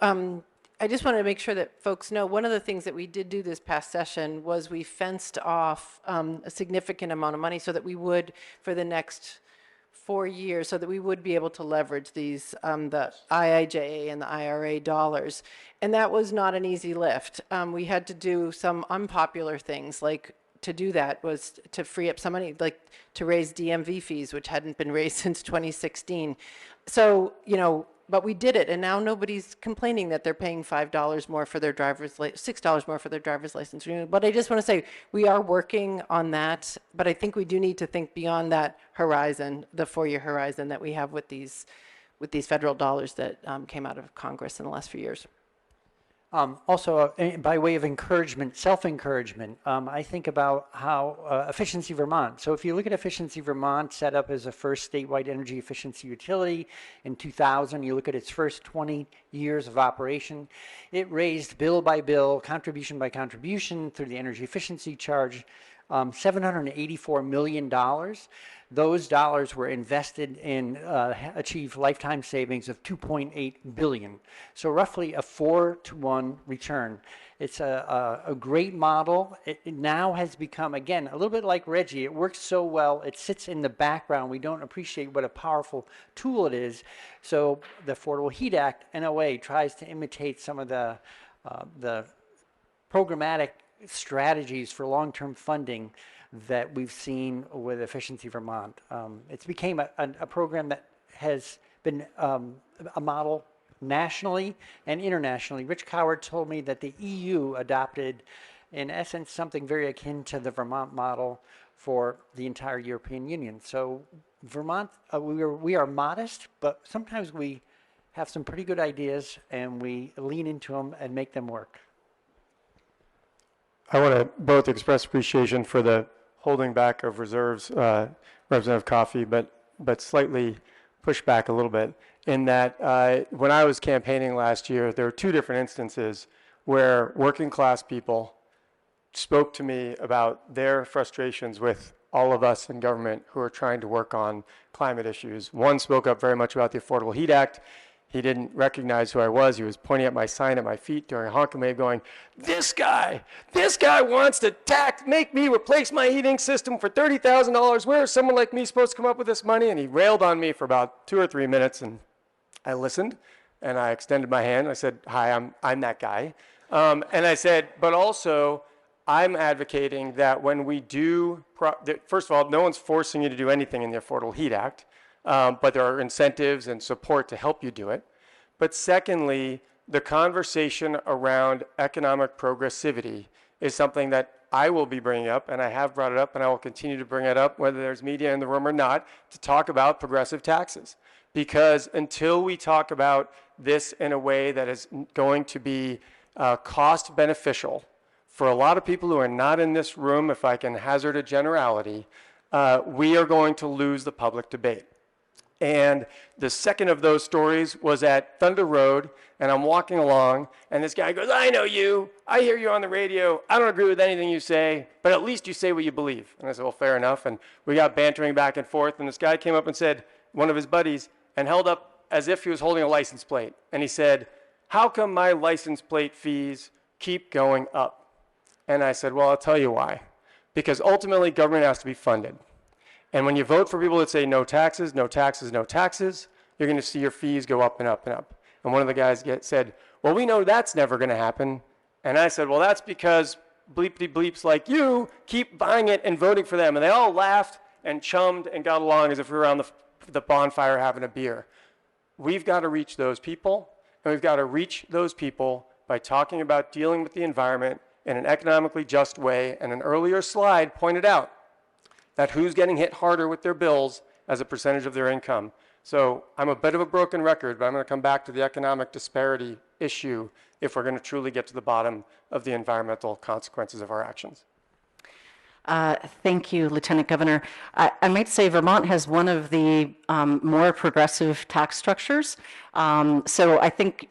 I just wanted to make sure that folks know, one of the things that we did do this past session was we fenced off a significant amount of money so that we would, for the next 4 years, so that we would be able to leverage these, the IIJA and the IRA dollars. And that was not an easy lift. We had to do some unpopular things like to do that was to free up some money, like to raise DMV fees, which hadn't been raised since 2016. So, but we did it, and now nobody's complaining that they're paying $5 more for their $6 more for their driver's license. But I just want to say we are working on that, but I think we do need to think beyond that horizon, the 4-year horizon that we have with these federal dollars that came out of Congress in the last few years. Also, by way of encouragement, self-encouragement, I think about how Efficiency Vermont. So if you look at Efficiency Vermont, set up as a first statewide energy efficiency utility in 2000, you look at its first 20 years of operation, it raised bill by bill, contribution by contribution through the energy efficiency charge, $784 million. Those dollars were invested in achieve lifetime savings of $2.8 billion. So roughly a 4-to-1 return. It's a great model. It now has become, again, a little bit like Reggie. It works so well. It sits in the background. We don't appreciate what a powerful tool it is. So the Affordable Heat Act, in a way, tries to imitate some of the programmatic strategies for long-term funding that we've seen with Efficiency Vermont. It's became a program that has been a model nationally and internationally. Rich Coward told me that the EU adopted, in essence, something very akin to the Vermont model for the entire European Union. So Vermont, we are modest, but sometimes we have some pretty good ideas and we lean into them and make them work. I want to both express appreciation for the holding back of reserves, Representative Coffey, but slightly push back a little bit in that when I was campaigning last year, there were 2 different instances where working class people spoke to me about their frustrations with all of us in government who are trying to work on climate issues. One spoke up very much about the Affordable Heat Act. He didn't recognize who I was. He was pointing at my sign at my feet during a honking wave going, this guy wants to make me replace my heating system for $30,000. Where is someone like me supposed to come up with this money? And he railed on me for about 2 or 3 minutes, and I listened, and I extended my hand. I said, hi, I'm that guy. And I said, but also, I'm advocating that when we do, first of all, no one's forcing you to do anything in the Affordable Heat Act. But there are incentives and support to help you do it. But secondly, the conversation around economic progressivity is something that I will be bringing up, and I have brought it up, and I will continue to bring it up, whether there's media in the room or not, to talk about progressive taxes. Because until we talk about this in a way that is going to be cost beneficial for a lot of people who are not in this room, if I can hazard a generality, we are going to lose the public debate. And the second of those stories was at Thunder Road, and I'm walking along, and this guy goes, I know you. I hear you on the radio. I don't agree with anything you say, but at least you say what you believe. And I said, well, fair enough. And we got bantering back and forth, and this guy came up and said, one of his buddies, and held up as if he was holding a license plate. And he said, how come my license plate fees keep going up? And I said, well, I'll tell you why. Because ultimately, government has to be funded. And when you vote for people that say no taxes, no taxes, no taxes, you're going to see your fees go up and up and up. And one of the guys said, well, we know that's never going to happen. And I said, well, that's because bleepity bleeps like you keep buying it and voting for them. And they all laughed and chummed and got along as if we were on the bonfire having a beer. We've got to reach those people, and we've got to reach those people by talking about dealing with the environment in an economically just way. And an earlier slide pointed out that who's getting hit harder with their bills as a percentage of their income. So I'm a bit of a broken record, but I'm going to come back to the economic disparity issue if we're going to truly get to the bottom of the environmental consequences of our actions. Thank you, Lieutenant Governor. I might say Vermont has one of the more progressive tax structures. So I think,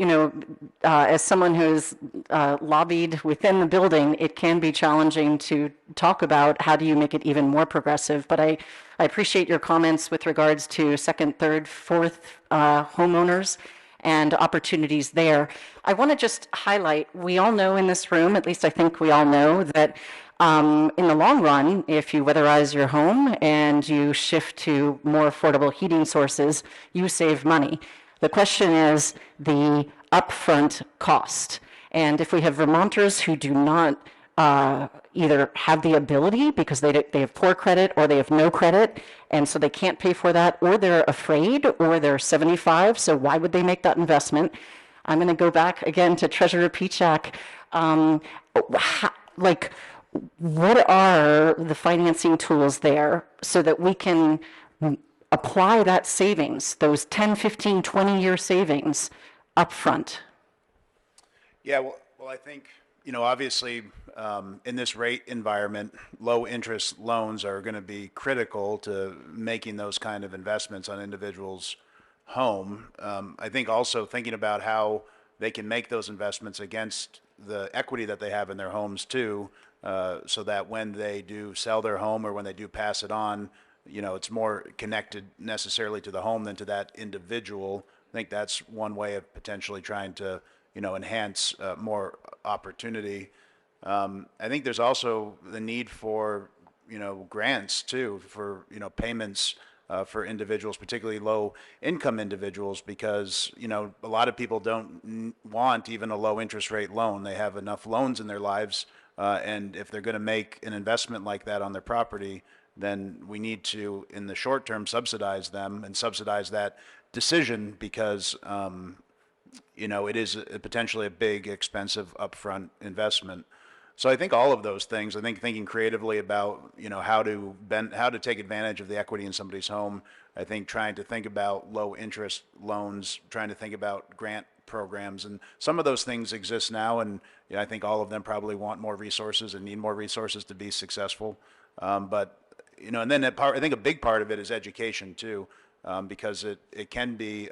as someone who's lobbied within the building, it can be challenging to talk about how do you make it even more progressive. But I appreciate your comments with regards to second, third, fourth homeowners and opportunities there. I want to just highlight, we all know in this room, at least I think we all know, that in the long run, if you weatherize your home and you shift to more affordable heating sources, you save money. The question is the upfront cost. And if we have Vermonters who do not either have the ability because they have poor credit or they have no credit, and so they can't pay for that, or they're afraid, or they're 75, so why would they make that investment? I'm going to go back again to Treasurer Pieciak. What are the financing tools there so that we can apply that savings, those 10, 15, 20-year savings up front? Yeah, well, I think, obviously, in this rate environment, low interest loans are going to be critical to making those kind of investments on individuals' home. I think also thinking about how they can make those investments against the equity that they have in their homes too, so that when they do sell their home or when they do pass it on, it's more connected necessarily to the home than to that individual. I think that's one way of potentially trying to, enhance more opportunity. I think there's also the need for, grants too, for, payments for individuals, particularly low income individuals, because, a lot of people don't want even a low interest rate loan. They have enough loans in their lives. And if they're going to make an investment like that on their property, then we need to, in the short term, subsidize them and subsidize that decision because, it is potentially a big, expensive upfront investment. So I think all of those things, I think thinking creatively about, how to take advantage of the equity in somebody's home. I think trying to think about low interest loans, trying to think about grant programs, and some of those things exist now, and I think all of them probably want more resources and need more resources to be successful. But and then I think a big part of it is education too, because it can be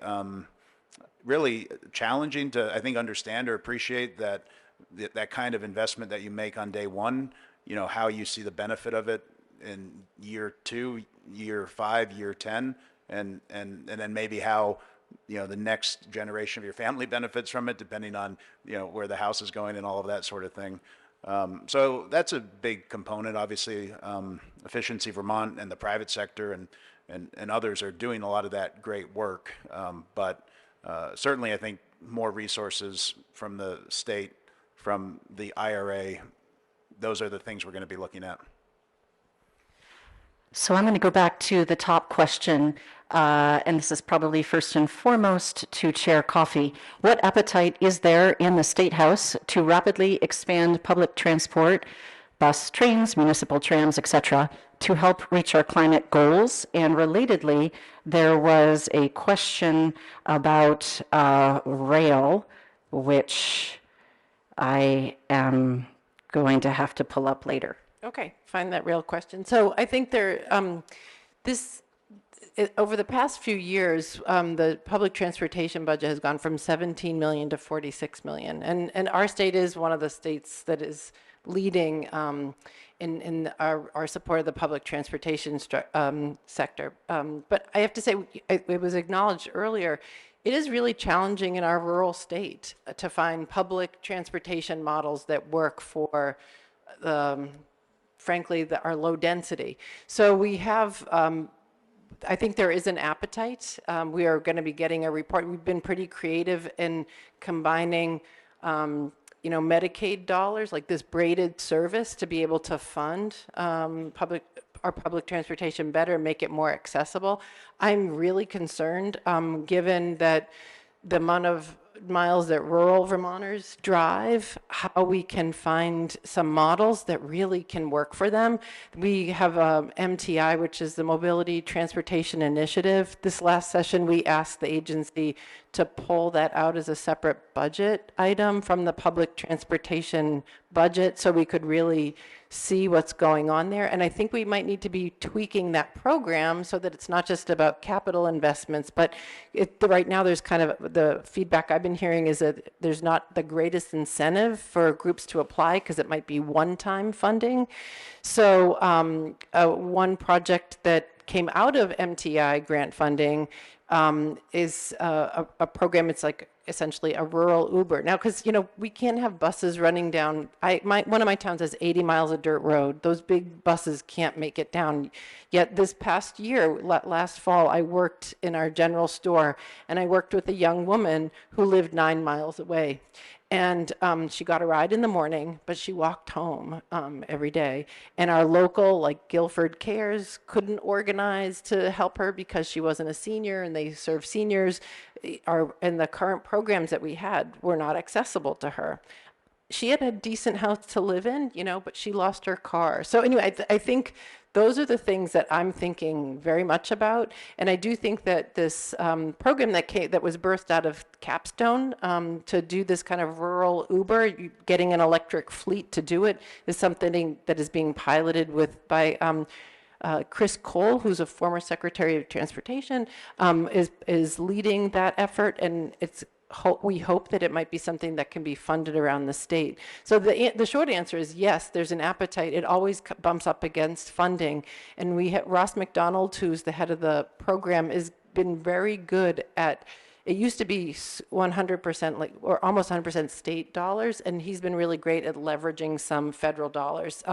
really challenging to, I think, understand or appreciate that kind of investment that you make on day one, how you see the benefit of it in year 2, year 5, year 10, and then maybe how, the next generation of your family benefits from it, depending on, where the house is going and all of that sort of thing. So that's a big component. Obviously, Efficiency Vermont and the private sector and others are doing a lot of that great work. But certainly, I think more resources from the state, from the IRA, those are the things we're going to be looking at. So I'm going to go back to the top question, and this is probably first and foremost to Chair Coffey. What appetite is there in the State House to rapidly expand public transport, bus, trains, municipal trams, etc., to help reach our climate goals? And relatedly, there was a question about rail, which I am going to have to pull up later. Okay, find that real question. So I think over the past few years, the public transportation budget has gone from 17 million to 46 million. And our state is one of the states that is leading in our support of the public transportation sector. But I have to say, it was acknowledged earlier, it is really challenging in our rural state to find public transportation models that work for frankly, our low density. So we have, I think there is an appetite. We are going to be getting a report. We've been pretty creative in combining, Medicaid dollars, like this braided service, to be able to fund our public transportation better and make it more accessible. I'm really concerned, given that the amount of miles that rural Vermonters drive, how we can find some models that really can work for them. We have MTI, which is the Mobility Transportation Initiative. This last session, we asked the agency to pull that out as a separate budget item from the public transportation budget so we could really see what's going on there. And I think we might need to be tweaking that program so that it's not just about capital investments, but right now there's kind of, the feedback I've been hearing is that there's not the greatest incentive for groups to apply because it might be one-time funding. So one project that came out of MTI grant funding is a program. It's like essentially a rural Uber. Now, because, we can't have buses running down, one of my towns has 80 miles of dirt road. Those big buses can't make it down. Yet this past year, last fall, I worked in our general store, and I worked with a young woman who lived 9 miles away. And she got a ride in the morning, but she walked home every day. And our local, like Guilford Cares, couldn't organize to help her because she wasn't a senior, and they serve seniors. And the current programs that we had were not accessible to her. She had a decent house to live in, but she lost her car. So anyway, I think those are the things that I'm thinking very much about. And I do think that this program that was birthed out of Capstone to do this kind of rural Uber, getting an electric fleet to do it, is something that is being piloted by Chris Cole, who's a former Secretary of Transportation, is leading that effort, and we hope that it might be something that can be funded around the state. So the short answer is yes, there's an appetite. It always bumps up against funding. And Ross McDonald, who's the head of the program, has been very good at, it used to be 100% or almost 100% state dollars, and he's been really great at leveraging some federal dollars.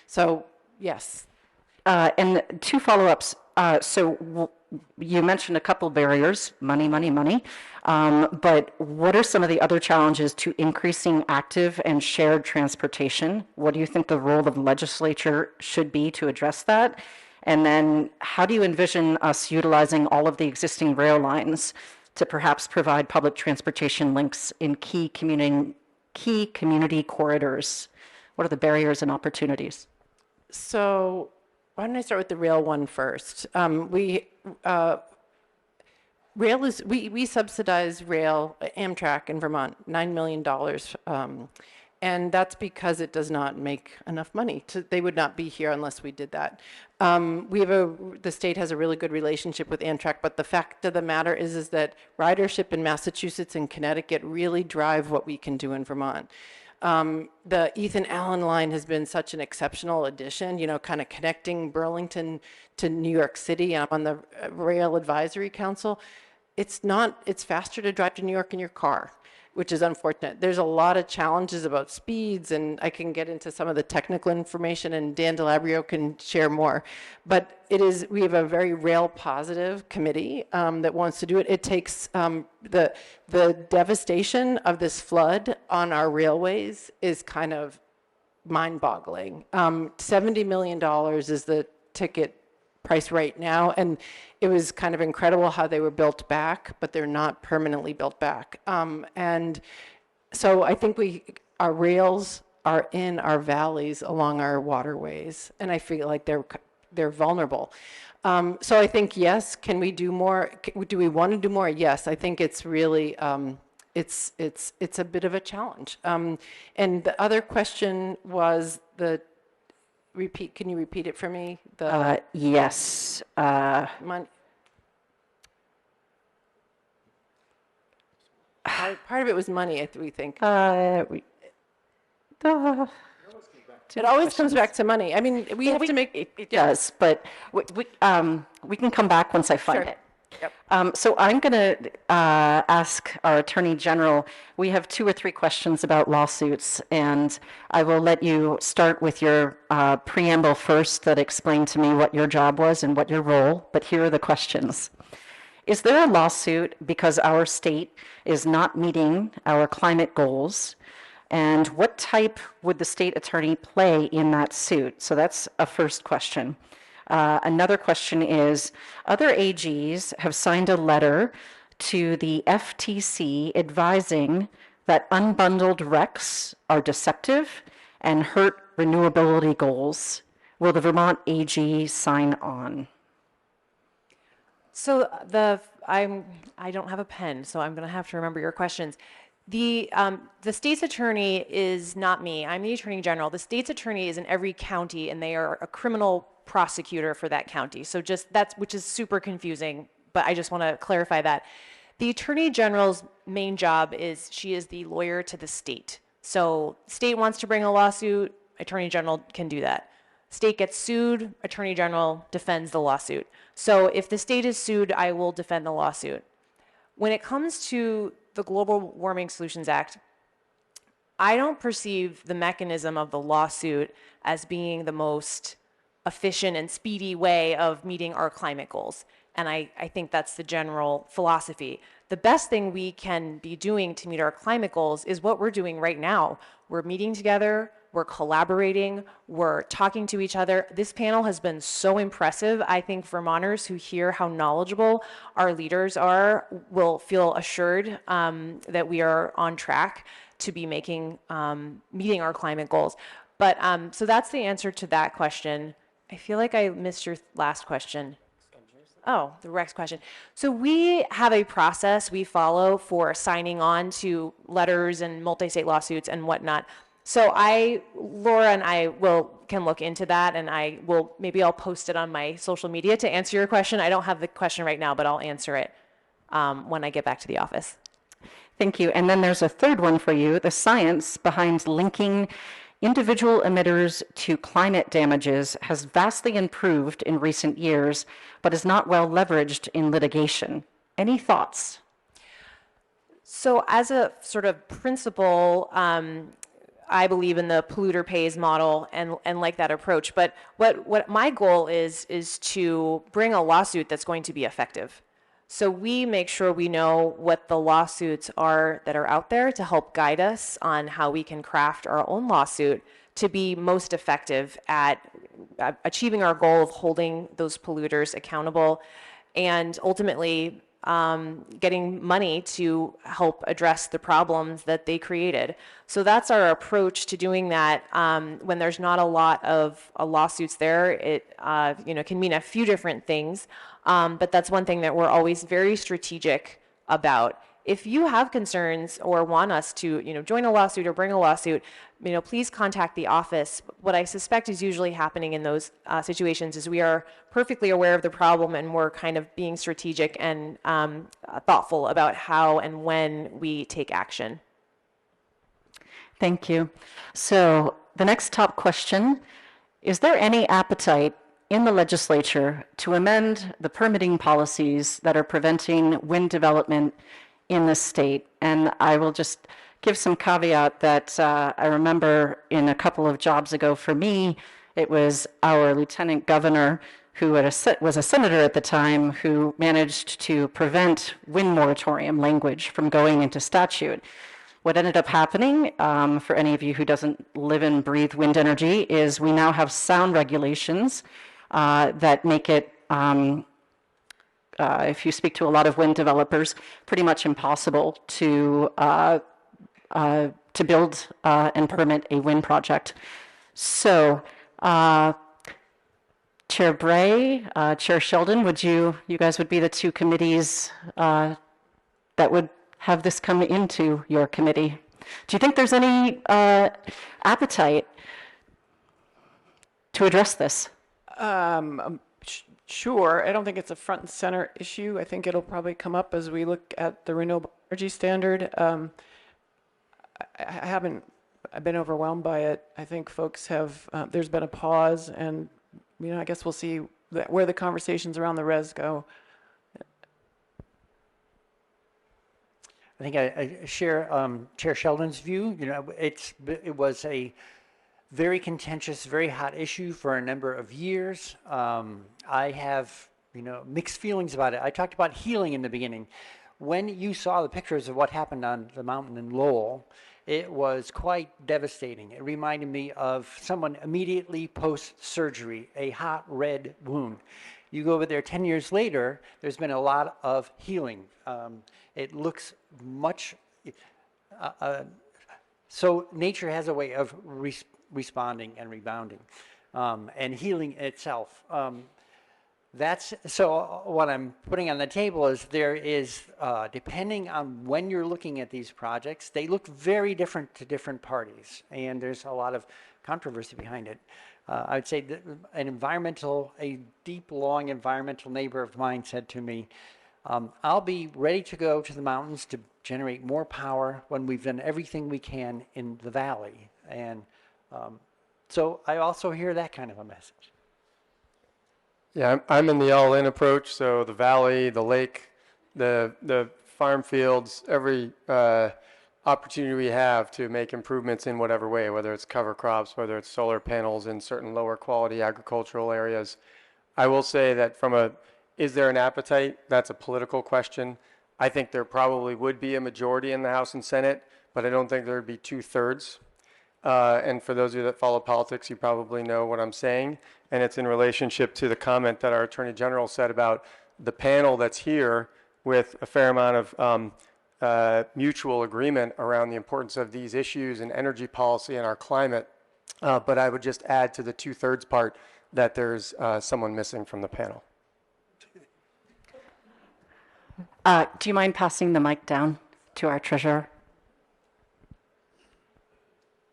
So yes. And two follow-ups. You mentioned a couple barriers, money. But what are some of the other challenges to increasing active and shared transportation? What do you think the role of the legislature should be to address that? And then how do you envision us utilizing all of the existing rail lines to perhaps provide public transportation links in key community corridors? What are the barriers and opportunities? So why don't I start with the rail one first? We subsidize rail, Amtrak in Vermont, $9 million. And that's because it does not make enough money. They would not be here unless we did that. The state has a really good relationship with Amtrak, but the fact of the matter is that ridership in Massachusetts and Connecticut really drive what we can do in Vermont. The Ethan Allen line has been such an exceptional addition, kind of connecting Burlington to New York City. I'm on the Rail Advisory Council. It's faster to drive to New York in your car, which is unfortunate. There's a lot of challenges about speeds, and I can get into some of the technical information, and Dan DeLabrio can share more. But we have a very rail positive committee that wants to do it. It takes the devastation of this flood on our railways is kind of mind-boggling. $70 million is the ticket price right now, and it was kind of incredible how they were built back, but they're not permanently built back. And so I think our rails are in our valleys along our waterways, and I feel like they're vulnerable. So I think, yes, can we do more? Do we want to do more? Yes, I think it's really, it's a bit of a challenge. And the other question was can you repeat it for me? Yes. Part of it was money, we think. It always comes back to money. I mean, we have to make... It does, but we can come back once I find it. Yep. So I'm going to ask our Attorney General, we have 2 or 3 questions about lawsuits, and I will let you start with your preamble first that explained to me what your job was and what your role, but here are the questions. Is there a lawsuit because our state is not meeting our climate goals? And what type would the state attorney play in that suit? So that's a first question. Another question is, other AGs have signed a letter to the FTC advising that unbundled RECs are deceptive and hurt renewability goals. Will the Vermont AG sign on? So I don't have a pen, so I'm going to have to remember your questions. The state's attorney is not me. I'm the attorney general. The state's attorney is in every county, and they are a criminal prosecutor for that county. So which is super confusing, but I just want to clarify that. The attorney general's main job is she is the lawyer to the state. So state wants to bring a lawsuit, attorney general can do that. State gets sued, attorney general defends the lawsuit. So if the state is sued, I will defend the lawsuit. When it comes to the Global Warming Solutions Act, I don't perceive the mechanism of the lawsuit as being the most efficient and speedy way of meeting our climate goals. And I think that's the general philosophy. The best thing we can be doing to meet our climate goals is what we're doing right now. We're meeting together, we're collaborating, we're talking to each other. This panel has been so impressive. I think Vermonters who hear how knowledgeable our leaders are will feel assured that we are on track to be making meeting our climate goals. But so that's the answer to that question. I feel like I missed your last question. Oh, the Rex question. So we have a process we follow for signing on to letters and multi-state lawsuits and whatnot. So Laura and I can look into that, and maybe I'll post it on my social media to answer your question. I don't have the question right now, but I'll answer it when I get back to the office. Thank you. And then there's a third one for you, the science behind linking individual emitters to climate damages has vastly improved in recent years, but is not well leveraged in litigation. Any thoughts? So as a sort of principle, I believe in the polluter pays model and like that approach. But what my goal is to bring a lawsuit that's going to be effective. So we make sure we know what the lawsuits are that are out there to help guide us on how we can craft our own lawsuit to be most effective at achieving our goal of holding those polluters accountable and ultimately getting money to help address the problems that they created. So that's our approach to doing that. When there's not a lot of lawsuits there, it can mean a few different things. But that's one thing that we're always very strategic about. If you have concerns or want us to, join a lawsuit or bring a lawsuit, please contact the office. What I suspect is usually happening in those situations is we are perfectly aware of the problem and we're kind of being strategic and thoughtful about how and when we take action. Thank you. So the next top question, is there any appetite in the legislature to amend the permitting policies that are preventing wind development in the state? And I will just give some caveat that I remember in a couple of jobs ago for me, it was our lieutenant governor who was a senator at the time who managed to prevent wind moratorium language from going into statute. What ended up happening, for any of you who doesn't live and breathe wind energy, is we now have sound regulations that make it, if you speak to a lot of wind developers, pretty much impossible to build and permit a wind project. So, Chair Bray, Chair Sheldon, you guys would be the two committees that would have this come into your committee. Do you think there's any appetite to address this? Sure. I don't think it's a front and center issue. I think it'll probably come up as we look at the renewable energy standard. I've been overwhelmed by it. I think folks have, there's been a pause, and I guess we'll see where the conversations around the res go. I think I share Chair Sheldon's view. It was a very contentious, very hot issue for a number of years. I have, mixed feelings about it. I talked about healing in the beginning. When you saw the pictures of what happened on the mountain in Lowell, it was quite devastating. It reminded me of someone immediately post-surgery, a hot red wound. You go over there 10 years later, there's been a lot of healing. It looks much, so nature has a way of responding and rebounding and healing itself. So what I'm putting on the table is there is, depending on when you're looking at these projects, they look very different to different parties, and there's a lot of controversy behind it. I'd say that a deep, long environmental neighbor of mine said to me, I'll be ready to go to the mountains to generate more power when we've done everything we can in the valley. And so I also hear that kind of a message. Yeah, I'm in the all-in approach. So the valley, the lake, the farm fields, every opportunity we have to make improvements in whatever way, whether it's cover crops, whether it's solar panels in certain lower quality agricultural areas. I will say that is there an appetite? That's a political question. I think there probably would be a majority in the House and Senate, but I don't think there would be 2/3. And for those of you that follow politics, you probably know what I'm saying. And it's in relationship to the comment that our Attorney General said about the panel that's here with a fair amount of mutual agreement around the importance of these issues and energy policy and our climate. But I would just add to the 2/3 part that there's someone missing from the panel. Do you mind passing the mic down to our treasurer?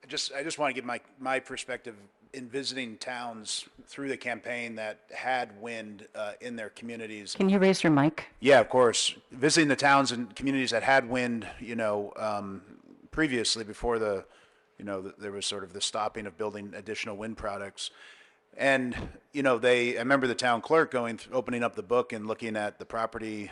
I just want to give my perspective in visiting towns through the campaign that had wind in their communities. Can you raise your mic? Yeah, of course. Visiting the towns and communities that had wind, previously before there was sort of the stopping of building additional wind products. And, I remember the town clerk opening up the book and looking at the property,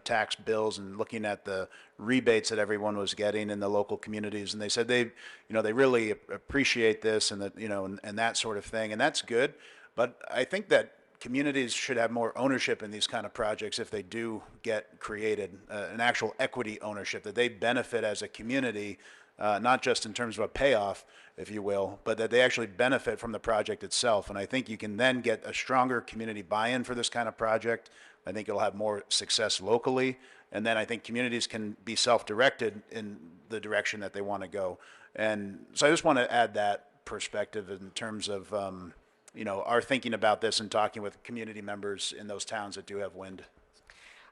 tax bills and looking at the rebates that everyone was getting in the local communities. And they said they really appreciate this and that, and that sort of thing. And that's good. But I think that communities should have more ownership in these kind of projects if they do get created, an actual equity ownership, that they benefit as a community, not just in terms of a payoff, if you will, but that they actually benefit from the project itself. And I think you can then get a stronger community buy-in for this kind of project. I think it'll have more success locally. And then I think communities can be self-directed in the direction that they want to go. And so I just want to add that perspective in terms of, our thinking about this and talking with community members in those towns that do have wind.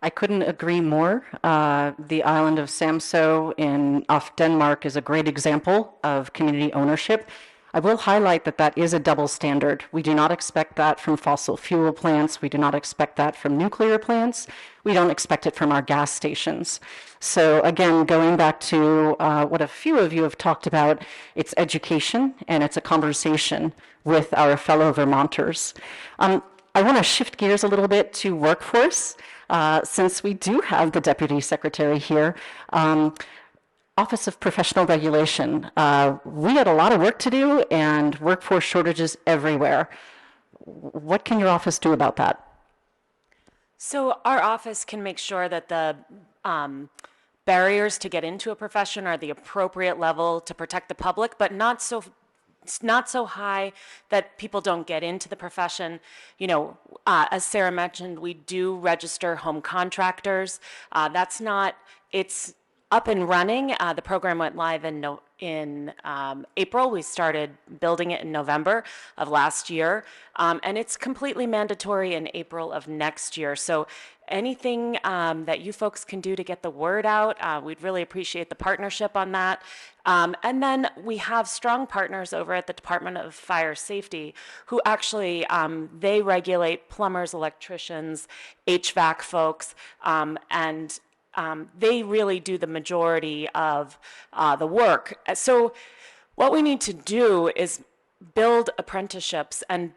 I couldn't agree more. The island of Samso off Denmark is a great example of community ownership. I will highlight that is a double standard. We do not expect that from fossil fuel plants. We do not expect that from nuclear plants. We don't expect it from our gas stations. So again, going back to what a few of you have talked about, it's education and it's a conversation with our fellow Vermonters. I want to shift gears a little bit to workforce. Since we do have the Deputy Secretary here, Office of Professional Regulation, we had a lot of work to do and workforce shortages everywhere. What can your office do about that? So our office can make sure that the barriers to get into a profession are the appropriate level to protect the public, but not so high that people don't get into the profession. As Sara mentioned, we do register home contractors. It's up and running. The program went live in April. We started building it in November of last year. And it's completely mandatory in April of next year. So anything that you folks can do to get the word out, we'd really appreciate the partnership on that. And then we have strong partners over at the Department of Fire Safety who actually, they regulate plumbers, electricians, HVAC folks, and they really do the majority of the work. So what we need to do is build apprenticeships and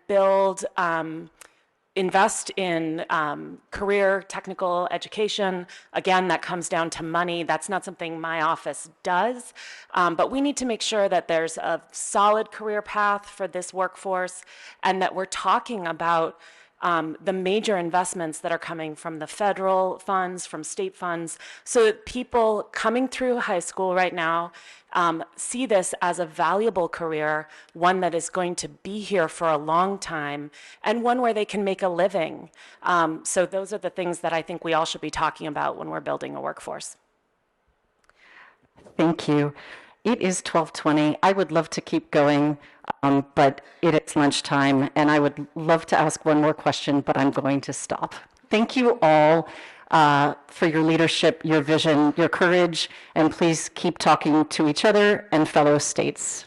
invest in career technical education. Again, that comes down to money. That's not something my office does, but we need to make sure that there's a solid career path for this workforce and that we're talking about the major investments that are coming from the federal funds, from state funds, so that people coming through high school right now see this as a valuable career, one that is going to be here for a long time, and one where they can make a living. So those are the things that I think we all should be talking about when we're building a workforce. Thank you. It is 12:20. I would love to keep going, but it is lunchtime, and I would love to ask one more question, but I'm going to stop. Thank you all for your leadership, your vision, your courage, and please keep talking to each other and fellow states.